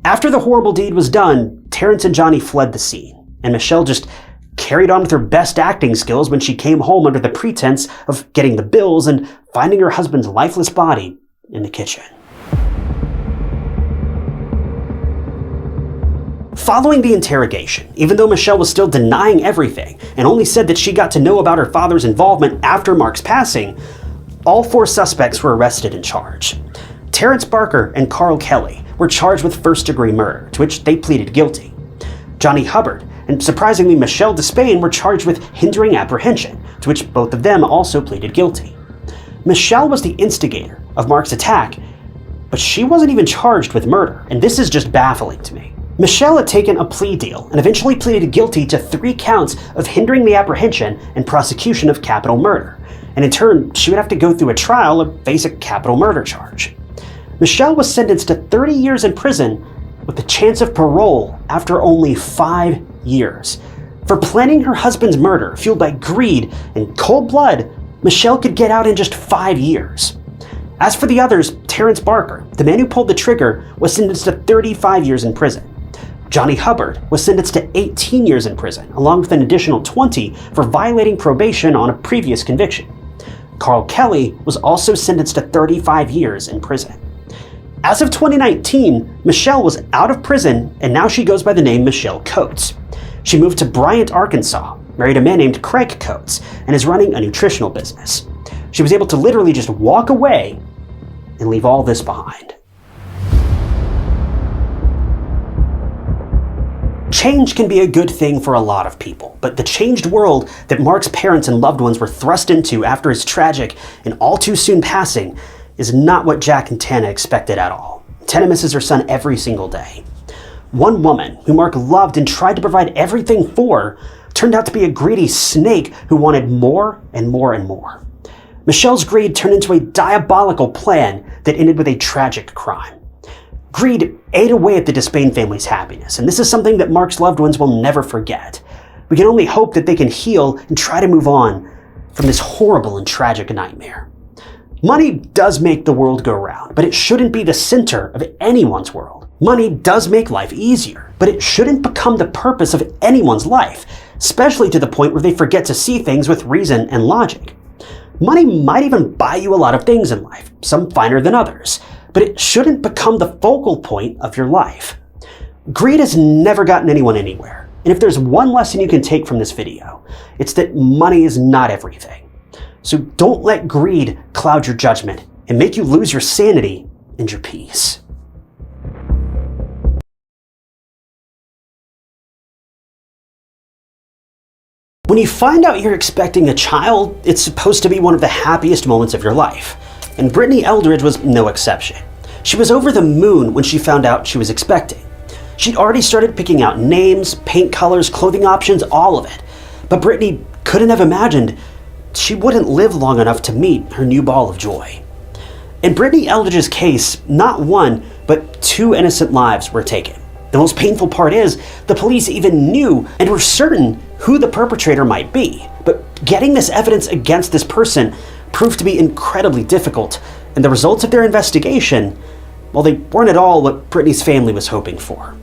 A: After the horrible deed was done, Terrence and Johnny fled the scene, and Michelle just carried on with her best acting skills when she came home under the pretense of getting the bills and finding her husband's lifeless body in the kitchen. Following the interrogation, even though Michelle was still denying everything and only said that she got to know about her father's involvement after Marc's passing, all 4 suspects were arrested and charged. Terrence Barker and Carl Kelly were charged with first-degree murder, to which they pleaded guilty. Johnny Hubbard and, surprisingly, Marc Despain were charged with hindering apprehension, to which both of them also pleaded guilty. Michelle was the instigator of Marc's attack, but she wasn't even charged with murder, and this is just baffling to me. Michelle had taken a plea deal and eventually pleaded guilty to 3 counts of hindering the apprehension and prosecution of capital murder, and in turn, she would have to go through a trial and face a capital murder charge. Michelle was sentenced to 30 years in prison with the chance of parole after only 5 years. For planning her husband's murder, fueled by greed and cold blood, Michelle could get out in just 5 years. As for the others, Terrence Barker, the man who pulled the trigger, was sentenced to 35 years in prison. Johnny Hubbard was sentenced to 18 years in prison, along with an additional 20 for violating probation on a previous conviction. Carl Kelly was also sentenced to 35 years in prison. As of 2019, Michelle was out of prison, and now she goes by the name Michelle Coates. She moved to Bryant, Arkansas, married a man named Craig Coates, and is running a nutritional business. She was able to literally just walk away and leave all this behind. Change can be a good thing for a lot of people, but the changed world that Marc's parents and loved ones were thrust into after his tragic and all too soon passing is not what Jack and Tana expected at all. Tana misses her son every single day. One woman, who Marc loved and tried to provide everything for, turned out to be a greedy snake who wanted more and more and more. Michelle's greed turned into a diabolical plan that ended with a tragic crime. Greed ate away at the Despain family's happiness, and this is something that Marc's loved ones will never forget. We can only hope that they can heal and try to move on from this horrible and tragic nightmare. Money does make the world go round, but it shouldn't be the center of anyone's world. Money does make life easier, but it shouldn't become the purpose of anyone's life, especially to the point where they forget to see things with reason and logic. Money might even buy you a lot of things in life, some finer than others, but it shouldn't become the focal point of your life. Greed has never gotten anyone anywhere, and if there's one lesson you can take from this video, it's that money is not everything. So don't let greed cloud your judgment and make you lose your sanity and your peace. When you find out you're expecting a child, it's supposed to be one of the happiest moments of your life. And Brittany Eldridge was no exception. She was over the moon when she found out she was expecting. She'd already started picking out names, paint colors, clothing options, all of it. But Brittany couldn't have imagined she wouldn't live long enough to meet her new ball of joy. In Brittany Eldridge's case, not one, but 2 innocent lives were taken. The most painful part is, the police even knew and were certain who the perpetrator might be. But getting this evidence against this person proved to be incredibly difficult, and the results of their investigation, well, they weren't at all what Brittany's family was hoping for.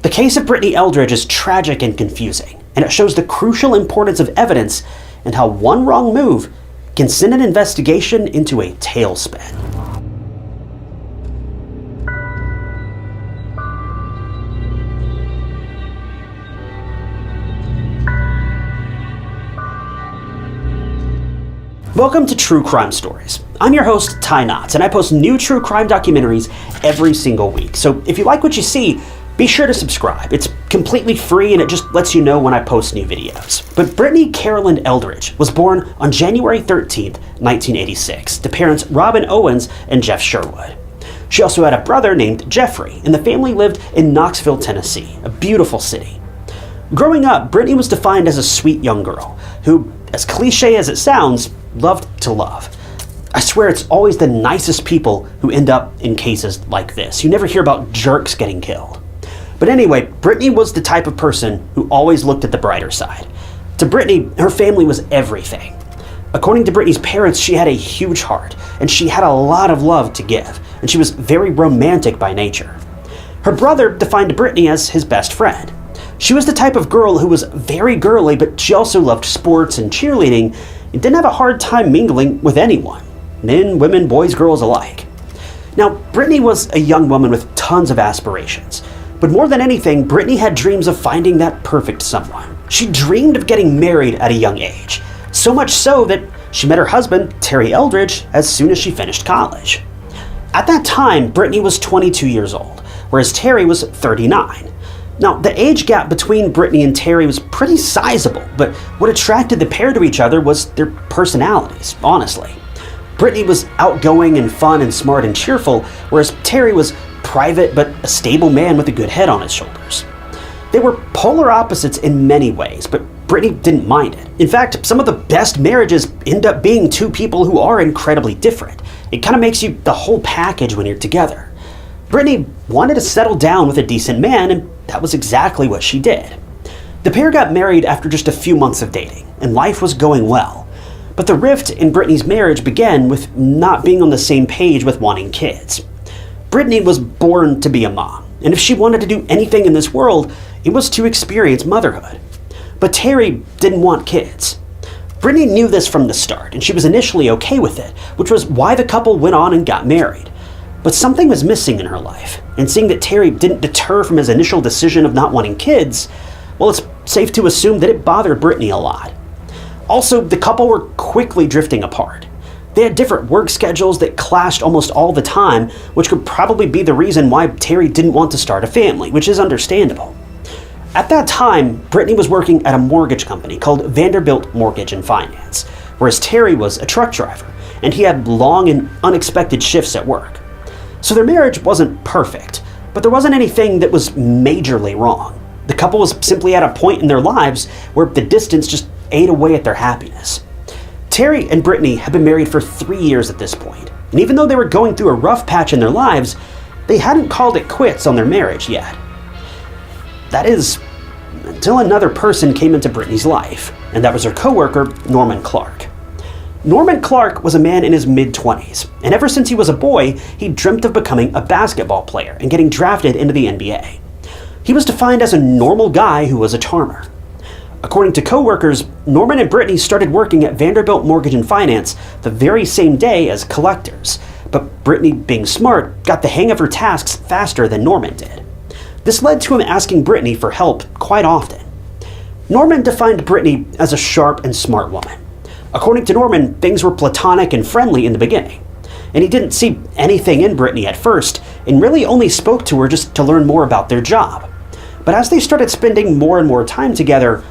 A: The case of Brittany Eldridge is tragic and confusing, and it shows the crucial importance of evidence and how one wrong move can send an investigation into a tailspin. Welcome to True Crime Stories. I'm your host, Ty Knotts, and I post new true crime documentaries every single week. So if you like what you see, be sure to subscribe. It's completely free and it just lets you know when I post new videos. But Brittany Carolyn Eldridge was born on January 13th, 1986, to parents Robin Owens and Jeff Sherwood. She also had a brother named Jeffrey, and the family lived in Knoxville, Tennessee, a beautiful city. Growing up, Brittany was defined as a sweet young girl who, as cliche as it sounds, loved to love. I swear it's always the nicest people who end up in cases like this. You never hear about jerks getting killed. But anyway, Brittany was the type of person who always looked at the brighter side. To Brittany, her family was everything. According to Brittany's parents, she had a huge heart, and she had a lot of love to give, and she was very romantic by nature. Her brother defined Brittany as his best friend. She was the type of girl who was very girly, but she also loved sports and cheerleading, and didn't have a hard time mingling with anyone, men, women, boys, girls alike. Now, Brittany was a young woman with tons of aspirations, but more than anything, Brittany had dreams of finding that perfect someone. She dreamed of getting married at a young age, so much so that she met her husband, Terry Eldridge, as soon as she finished college. At that time, Brittany was 22 years old, whereas Terry was 39. Now, the age gap between Brittany and Terry was pretty sizable, but what attracted the pair to each other was their personalities, honestly. Brittany was outgoing and fun and smart and cheerful, whereas Terry was private but a stable man with a good head on his shoulders. They were polar opposites in many ways, but Brittany didn't mind it. In fact, some of the best marriages end up being 2 people who are incredibly different. It kind of makes you the whole package when you're together. Brittany wanted to settle down with a decent man, and that was exactly what she did. The pair got married after just a few months of dating, and life was going well. But the rift in Brittany's marriage began with not being on the same page with wanting kids. Brittany was born to be a mom, and if she wanted to do anything in this world, it was to experience motherhood. But Terry didn't want kids. Brittany knew this from the start, and she was initially okay with it, which was why the couple went on and got married. But something was missing in her life, and seeing that Terry didn't deter from his initial decision of not wanting kids, well, it's safe to assume that it bothered Brittany a lot. Also, the couple were quickly drifting apart. They had different work schedules that clashed almost all the time, which could probably be the reason why Terry didn't want to start a family, which is understandable. At that time, Brittany was working at a mortgage company called Vanderbilt Mortgage and Finance, whereas Terry was a truck driver, and he had long and unexpected shifts at work. So their marriage wasn't perfect, but there wasn't anything that was majorly wrong. The couple was simply at a point in their lives where the distance just ate away at their happiness. Terry and Brittany had been married for 3 years at this point, and even though they were going through a rough patch in their lives, they hadn't called it quits on their marriage yet. That is, until another person came into Brittany's life, and that was her coworker, Norman Clark. Norman Clark was a man in his mid-20s, and ever since he was a boy, he dreamt of becoming a basketball player and getting drafted into the NBA. He was defined as a normal guy who was a charmer. According to coworkers, Norman and Brittany started working at Vanderbilt Mortgage and Finance the very same day as collectors, but Brittany, being smart, got the hang of her tasks faster than Norman did. This led to him asking Brittany for help quite often. Norman defined Brittany as a sharp and smart woman. According to Norman, things were platonic and friendly in the beginning, and he didn't see anything in Brittany at first and really only spoke to her just to learn more about their job. But as they started spending more and more time together,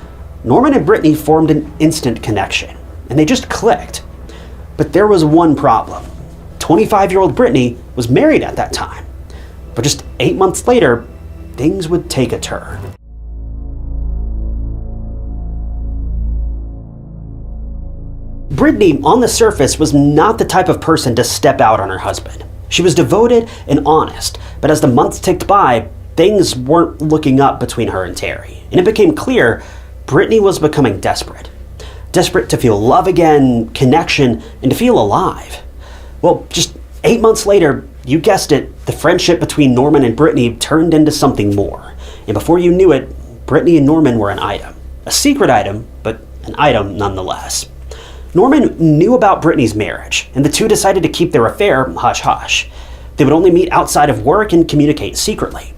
A: Norman and Brittany formed an instant connection, and they just clicked. But there was one problem. 25-year-old Brittany was married at that time. But just 8 months later, things would take a turn. Brittany, on the surface, was not the type of person to step out on her husband. She was devoted and honest, but as the months ticked by, things weren't looking up between her and Terry, and it became clear Brittany was becoming desperate. Desperate to feel love again, connection, and to feel alive. Well, just 8 months later, you guessed it, the friendship between Norman and Brittany turned into something more. And before you knew it, Brittany and Norman were an item. A secret item, but an item nonetheless. Norman knew about Brittany's marriage, and the two decided to keep their affair hush-hush. They would only meet outside of work and communicate secretly.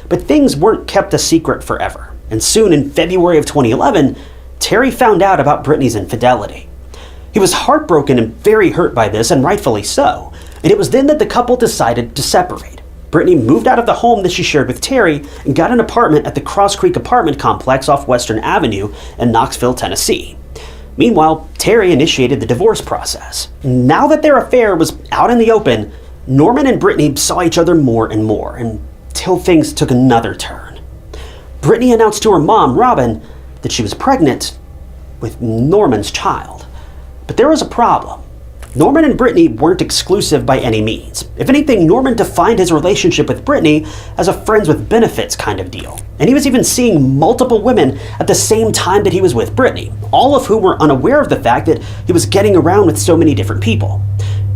A: But things weren't kept a secret forever. And soon, in February of 2011, Terry found out about Brittany's infidelity. He was heartbroken and very hurt by this, and rightfully so. And it was then that the couple decided to separate. Brittany moved out of the home that she shared with Terry and got an apartment at the Cross Creek apartment complex off Western Avenue in Knoxville, Tennessee. Meanwhile, Terry initiated the divorce process. Now that their affair was out in the open, Norman and Brittany saw each other more and more, until things took another turn. Brittany announced to her mom, Robin, that she was pregnant with Norman's child. But there was a problem. Norman and Brittany weren't exclusive by any means. If anything, Norman defined his relationship with Brittany as a friends with benefits kind of deal. And he was even seeing multiple women at the same time that he was with Brittany, all of whom were unaware of the fact that he was getting around with so many different people.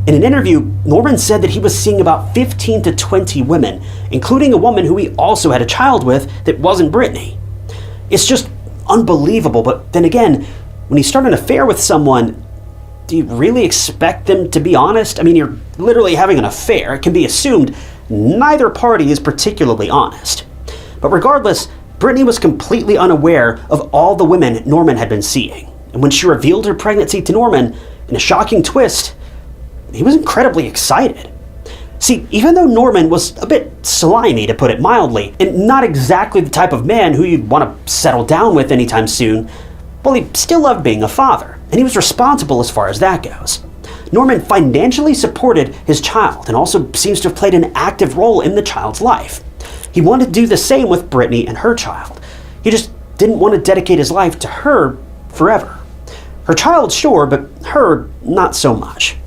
A: In an interview, Norman said that he was seeing about 15 to 20 women, including a woman who he also had a child with that wasn't Brittany. It's just unbelievable, but then again, when you start an affair with someone, do you really expect them to be honest? I mean, you're literally having an affair. It can be assumed neither party is particularly honest. But regardless, Brittany was completely unaware of all the women Norman had been seeing. And when she revealed her pregnancy to Norman, in a shocking twist, he was incredibly excited. See, even though Norman was a bit slimy, to put it mildly, and not exactly the type of man who you'd want to settle down with anytime soon, well, he still loved being a father, and he was responsible as far as that goes. Norman financially supported his child and also seems to have played an active role in the child's life. He wanted to do the same with Brittany and her child. He just didn't want to dedicate his life to her forever. Her child, sure, but her, not so much.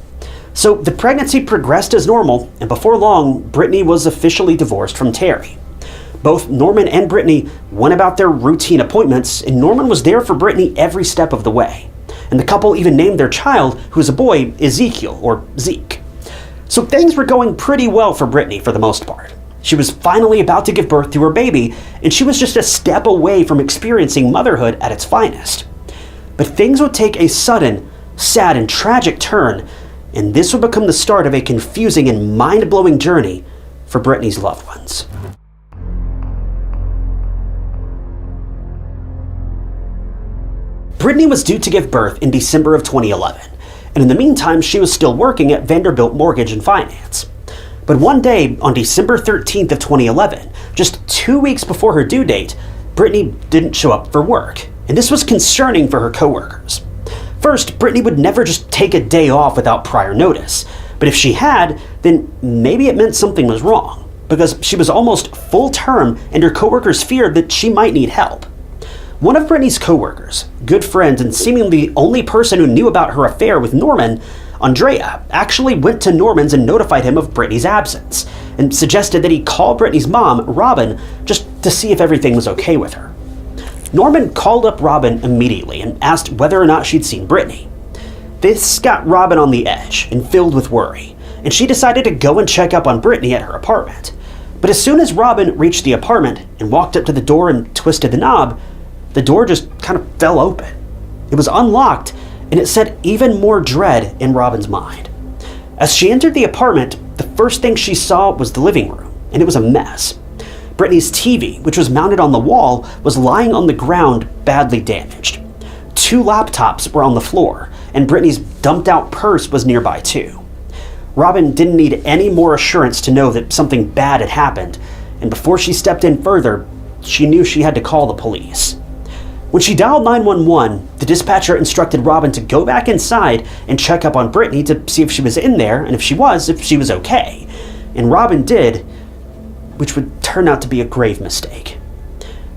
A: So the pregnancy progressed as normal, and before long, Brittany was officially divorced from Terry. Both Norman and Brittany went about their routine appointments, and Norman was there for Brittany every step of the way. And the couple even named their child, who was a boy, Ezekiel, or Zeke. So things were going pretty well for Brittany for the most part. She was finally about to give birth to her baby, and she was just a step away from experiencing motherhood at its finest. But things would take a sudden, sad, and tragic turn, and this would become the start of a confusing and mind-blowing journey for Brittany's loved ones. Brittany was due to give birth in December of 2011, and in the meantime, she was still working at Vanderbilt Mortgage and Finance. But one day, on December 13th of 2011, just 2 weeks before her due date, Brittany didn't show up for work, and this was concerning for her coworkers. First, Brittany would never just take a day off without prior notice, but if she had, then maybe it meant something was wrong, because she was almost full term and her coworkers feared that she might need help. One of Brittany's coworkers, good friend and seemingly the only person who knew about her affair with Norman, Andrea, actually went to Norman's and notified him of Brittany's absence, and suggested that he call Brittany's mom, Robin, just to see if everything was okay with her. Norman called up Robin immediately and asked whether or not she'd seen Brittany. This got Robin on the edge and filled with worry, and she decided to go and check up on Brittany at her apartment. But as soon as Robin reached the apartment and walked up to the door and twisted the knob, the door just kind of fell open. It was unlocked, and it set even more dread in Robin's mind. As she entered the apartment, the first thing she saw was the living room, and it was a mess. Brittany's TV, which was mounted on the wall, was lying on the ground, badly damaged. 2 laptops were on the floor, and Brittany's dumped-out purse was nearby too. Robin didn't need any more assurance to know that something bad had happened, and before she stepped in further, she knew she had to call the police. When she dialed 911, the dispatcher instructed Robin to go back inside and check up on Brittany to see if she was in there, and if she was okay. And Robin did, which would turn out to be a grave mistake.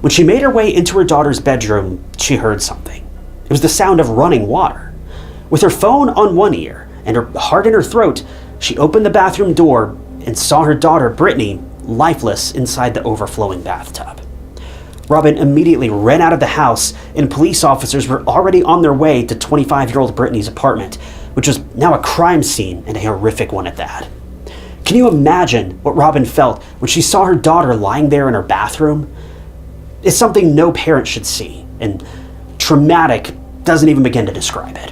A: When she made her way into her daughter's bedroom, she heard something. It was the sound of running water. With her phone on one ear and her heart in her throat, she opened the bathroom door and saw her daughter, Brittany, lifeless inside the overflowing bathtub. Robin immediately ran out of the house, and police officers were already on their way to 25-year-old Brittany's apartment, which was now a crime scene, and a horrific one at that. Can you imagine what Robin felt when she saw her daughter lying there in her bathroom? It's something no parent should see, and traumatic doesn't even begin to describe it.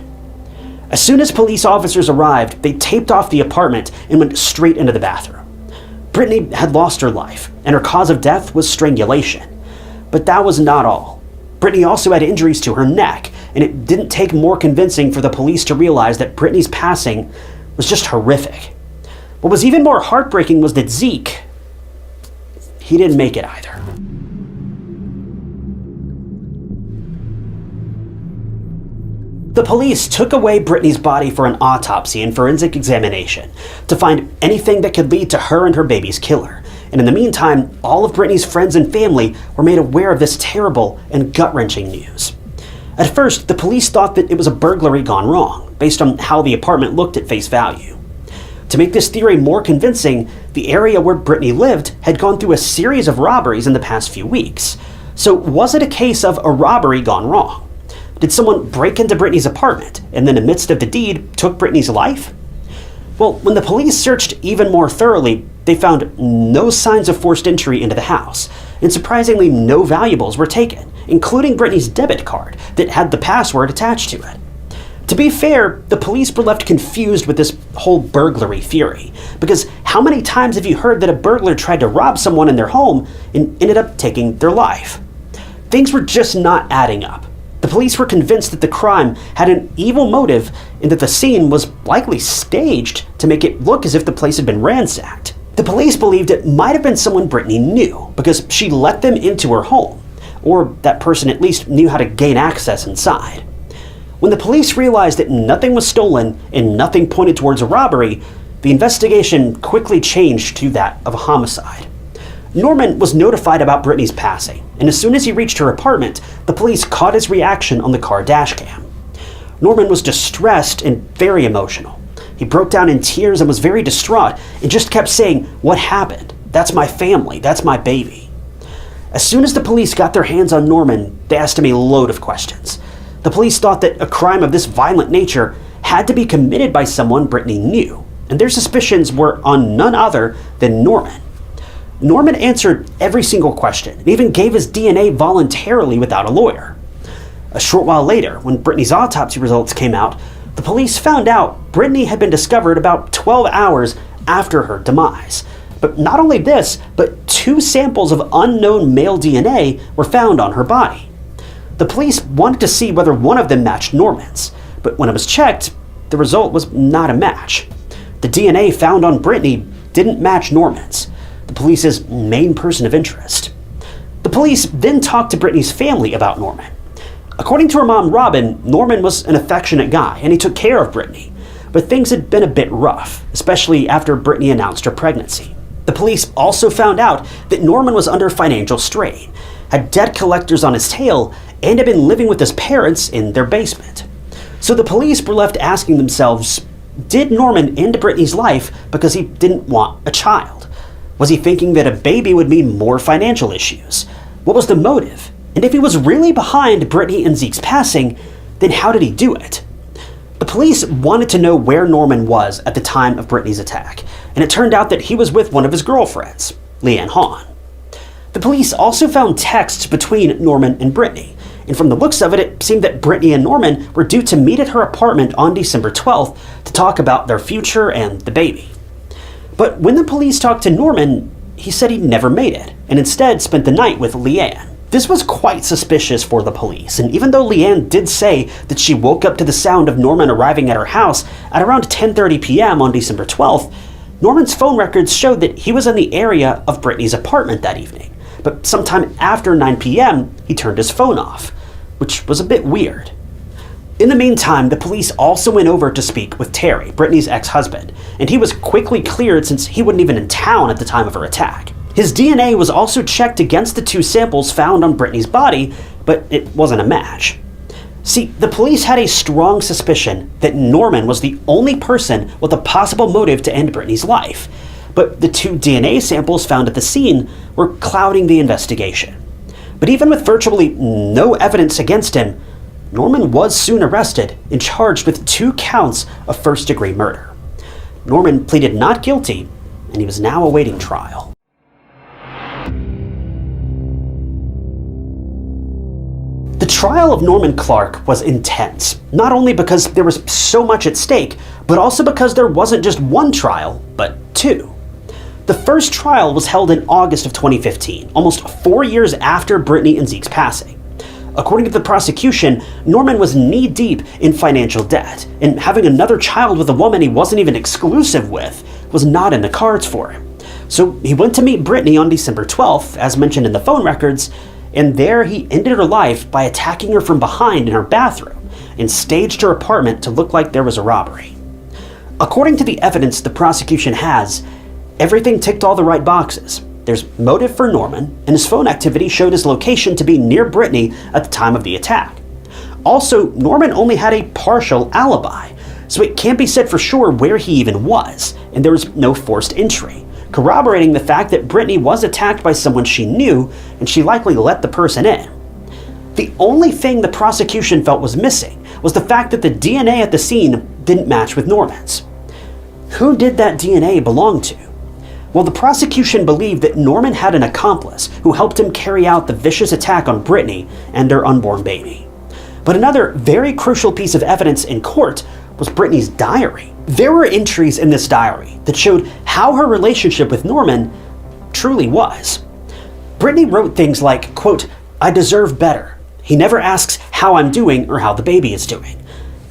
A: As soon as police officers arrived, they taped off the apartment and went straight into the bathroom. Brittany had lost her life, and her cause of death was strangulation. But that was not all. Brittany also had injuries to her neck, and it didn't take more convincing for the police to realize that Brittany's passing was just horrific. What was even more heartbreaking was that Zeke, he didn't make it either. The police took away Brittany's body for an autopsy and forensic examination to find anything that could lead to her and her baby's killer. And in the meantime, all of Brittany's friends and family were made aware of this terrible and gut-wrenching news. At first, the police thought that it was a burglary gone wrong, based on how the apartment looked at face value. To make this theory more convincing, the area where Brittany lived had gone through a series of robberies in the past few weeks. So was it a case of a robbery gone wrong? Did someone break into Brittany's apartment and then in the midst of the deed took Brittany's life? Well, when the police searched even more thoroughly, they found no signs of forced entry into the house, and surprisingly no valuables were taken, including Brittany's debit card that had the password attached to it. To be fair, the police were left confused with this whole burglary theory, because how many times have you heard that a burglar tried to rob someone in their home and ended up taking their life? Things were just not adding up. The police were convinced that the crime had an evil motive and that the scene was likely staged to make it look as if the place had been ransacked. The police believed it might have been someone Brittany knew because she let them into her home, or that person at least knew how to gain access inside. When the police realized that nothing was stolen and nothing pointed towards a robbery, the investigation quickly changed to that of a homicide. Norman was notified about Brittany's passing, and as soon as he reached her apartment, the police caught his reaction on the car dashcam. Norman was distressed and very emotional. He broke down in tears and was very distraught and just kept saying, "What happened? That's my family. That's my baby." As soon as the police got their hands on Norman, they asked him a load of questions. The police thought that a crime of this violent nature had to be committed by someone Brittany knew, and their suspicions were on none other than Norman. Norman answered every single question and even gave his DNA voluntarily without a lawyer. A short while later, when Brittany's autopsy results came out, the police found out Brittany had been discovered about 12 hours after her demise. But not only this, but 2 samples of unknown male DNA were found on her body. The police wanted to see whether one of them matched Norman's, but when it was checked, the result was not a match. The DNA found on Brittany didn't match Norman's, the police's main person of interest. The police then talked to Brittany's family about Norman. According to her mom, Robin, Norman was an affectionate guy and he took care of Brittany, but things had been a bit rough, especially after Brittany announced her pregnancy. The police also found out that Norman was under financial strain, had debt collectors on his tail, and had been living with his parents in their basement. So the police were left asking themselves, did Norman end Brittany's life because he didn't want a child? Was he thinking that a baby would mean more financial issues? What was the motive? And if he was really behind Brittany and Zeke's passing, then how did he do it? The police wanted to know where Norman was at the time of Brittany's attack, and it turned out that he was with one of his girlfriends, Leanne Hahn. The police also found texts between Norman and Brittany, and from the looks of it, it seemed that Brittany and Norman were due to meet at her apartment on December 12th to talk about their future and the baby. But when the police talked to Norman, he said he'd never made it, and instead spent the night with Leanne. This was quite suspicious for the police, and even though Leanne did say that she woke up to the sound of Norman arriving at her house at around 10:30 p.m. on December 12th, Norman's phone records showed that he was in the area of Brittany's apartment that evening. But sometime after 9 p.m., he turned his phone off, which was a bit weird. In the meantime, the police also went over to speak with Terry, Brittany's ex-husband, and he was quickly cleared since he wasn't even in town at the time of her attack. His DNA was also checked against the two samples found on Brittany's body, but it wasn't a match. See, the police had a strong suspicion that Norman was the only person with a possible motive to end Brittany's life, but the two DNA samples found at the scene were clouding the investigation. But even with virtually no evidence against him, Norman was soon arrested and charged with 2 counts of first-degree murder. Norman pleaded not guilty, and he was now awaiting trial. The trial of Norman Clark was intense, not only because there was so much at stake, but also because there wasn't just one trial, but 2. The first trial was held in August of 2015, almost 4 years after Brittany and Zeke's passing. According to the prosecution, Norman was knee-deep in financial debt, and having another child with a woman he wasn't even exclusive with was not in the cards for him. So he went to meet Brittany on December 12th, as mentioned in the phone records, and there he ended her life by attacking her from behind in her bathroom and staged her apartment to look like there was a robbery. According to the evidence the prosecution has, everything ticked all the right boxes. There's motive for Norman, and his phone activity showed his location to be near Brittany at the time of the attack. Also, Norman only had a partial alibi, so it can't be said for sure where he even was, and there was no forced entry, corroborating the fact that Brittany was attacked by someone she knew, and she likely let the person in. The only thing the prosecution felt was missing was the fact that the DNA at the scene didn't match with Norman's. Who did that DNA belong to? Well, the prosecution believed that Norman had an accomplice who helped him carry out the vicious attack on Brittany and their unborn baby. But another very crucial piece of evidence in court was Brittany's diary. There were entries in this diary that showed how her relationship with Norman truly was. Brittany wrote things like, quote, "I deserve better. He never asks how I'm doing or how the baby is doing.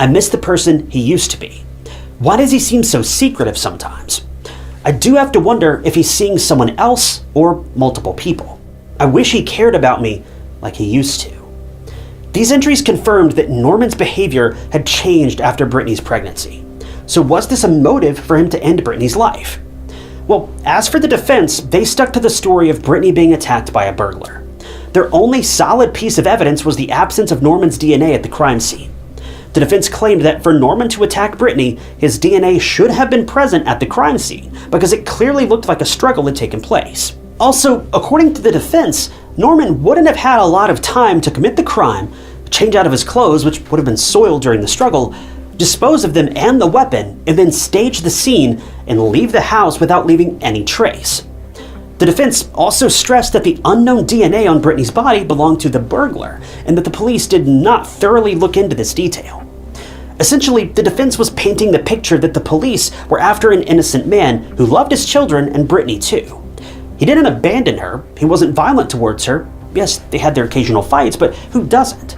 A: I miss the person he used to be. Why does he seem so secretive sometimes? I do have to wonder if he's seeing someone else or multiple people. I wish he cared about me like he used to." These entries confirmed that Norman's behavior had changed after Brittany's pregnancy. So was this a motive for him to end Brittany's life? Well, as for the defense, they stuck to the story of Brittany being attacked by a burglar. Their only solid piece of evidence was the absence of Norman's DNA at the crime scene. The defense claimed that for Norman to attack Brittany, his DNA should have been present at the crime scene because it clearly looked like a struggle had taken place. Also, according to the defense, Norman wouldn't have had a lot of time to commit the crime, change out of his clothes, which would have been soiled during the struggle, dispose of them and the weapon, and then stage the scene and leave the house without leaving any trace. The defense also stressed that the unknown DNA on Brittany's body belonged to the burglar, and that the police did not thoroughly look into this detail. Essentially, the defense was painting the picture that the police were after an innocent man who loved his children and Brittany too. He didn't abandon her, he wasn't violent towards her. Yes, they had their occasional fights, but who doesn't?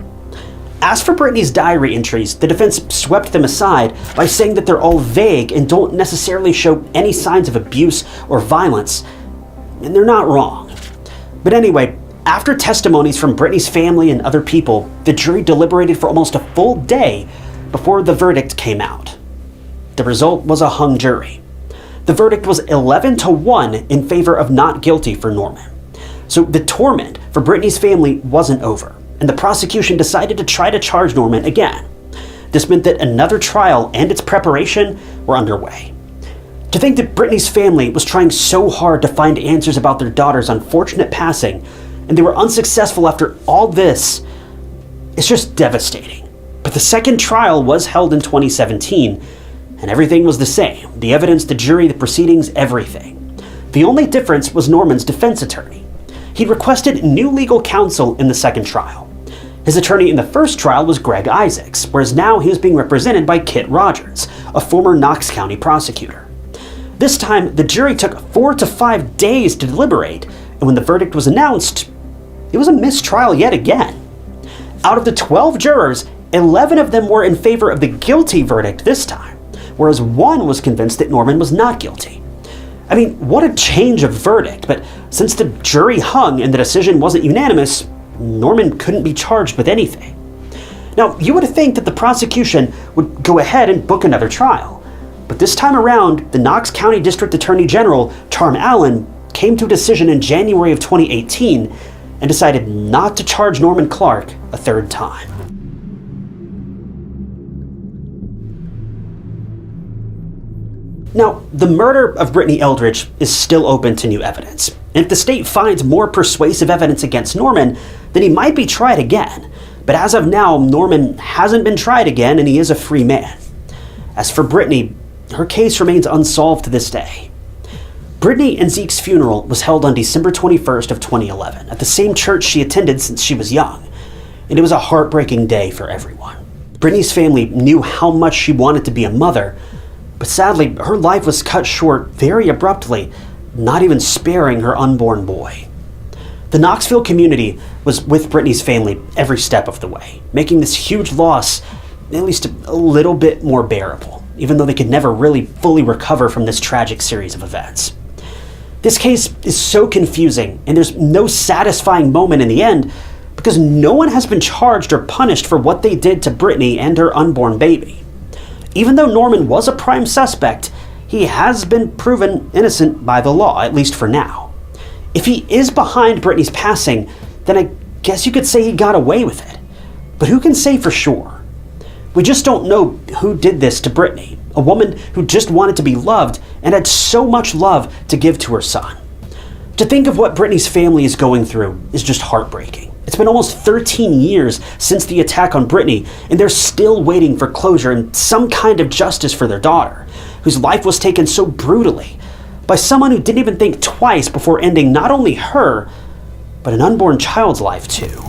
A: As for Brittany's diary entries, the defense swept them aside by saying that they're all vague and don't necessarily show any signs of abuse or violence. And they're not wrong. But anyway, After testimonies from Brittany's family and other people, the jury deliberated for almost a full day before the verdict came out. The result was a hung jury. The verdict was 11-1 in favor of not guilty for Norman. So the torment for Brittany's family wasn't over, and the prosecution decided to try to charge Norman again. This meant that another trial and its preparation were underway. To think that Brittany's family was trying so hard to find answers about their daughter's unfortunate passing, and they were unsuccessful after all this, it's just devastating. But the second trial was held in 2017, and everything was the same. The evidence, the jury, the proceedings, everything. The only difference was Norman's defense attorney. He requested new legal counsel in the second trial. His attorney in the first trial was Greg Isaacs, whereas now he was being represented by Kit Rogers, a former Knox County prosecutor. This time, the jury took 4 to 5 days to deliberate, and when the verdict was announced, it was a mistrial yet again. Out of the 12 jurors, 11 of them were in favor of the guilty verdict this time, whereas 1 was convinced that Norman was not guilty. I mean, what a change of verdict, but since the jury hung and the decision wasn't unanimous, Norman couldn't be charged with anything. Now, you would think that the prosecution would go ahead and book another trial, but this time around, the Knox County District Attorney General, Charm Allen, came to a decision in January of 2018 and decided not to charge Norman Clark a third time. Now, the murder of Brittany Eldridge is still open to new evidence, and if the state finds more persuasive evidence against Norman, then he might be tried again. But as of now, Norman hasn't been tried again, and he is a free man. As for Brittany, her case remains unsolved to this day. Brittany and Zeke's funeral was held on December 21st of 2011 at the same church she attended since she was young, and it was a heartbreaking day for everyone. Brittany's family knew how much she wanted to be a mother, but sadly, her life was cut short very abruptly, not even sparing her unborn boy. The Knoxville community was with Brittany's family every step of the way, making this huge loss at least a little bit more bearable, even though they could never really fully recover from this tragic series of events. This case is so confusing, and there's no satisfying moment in the end because no one has been charged or punished for what they did to Brittany and her unborn baby. Even though Norman was a prime suspect, he has been proven innocent by the law, at least for now. If he is behind Brittany's passing, then I guess you could say he got away with it. But who can say for sure? We just don't know who did this to Brittany, a woman who just wanted to be loved and had so much love to give to her son. To think of what Brittany's family is going through is just heartbreaking. It's been almost 13 years since the attack on Brittany, and they're still waiting for closure and some kind of justice for their daughter, whose life was taken so brutally by someone who didn't even think twice before ending not only her, but an unborn child's life too.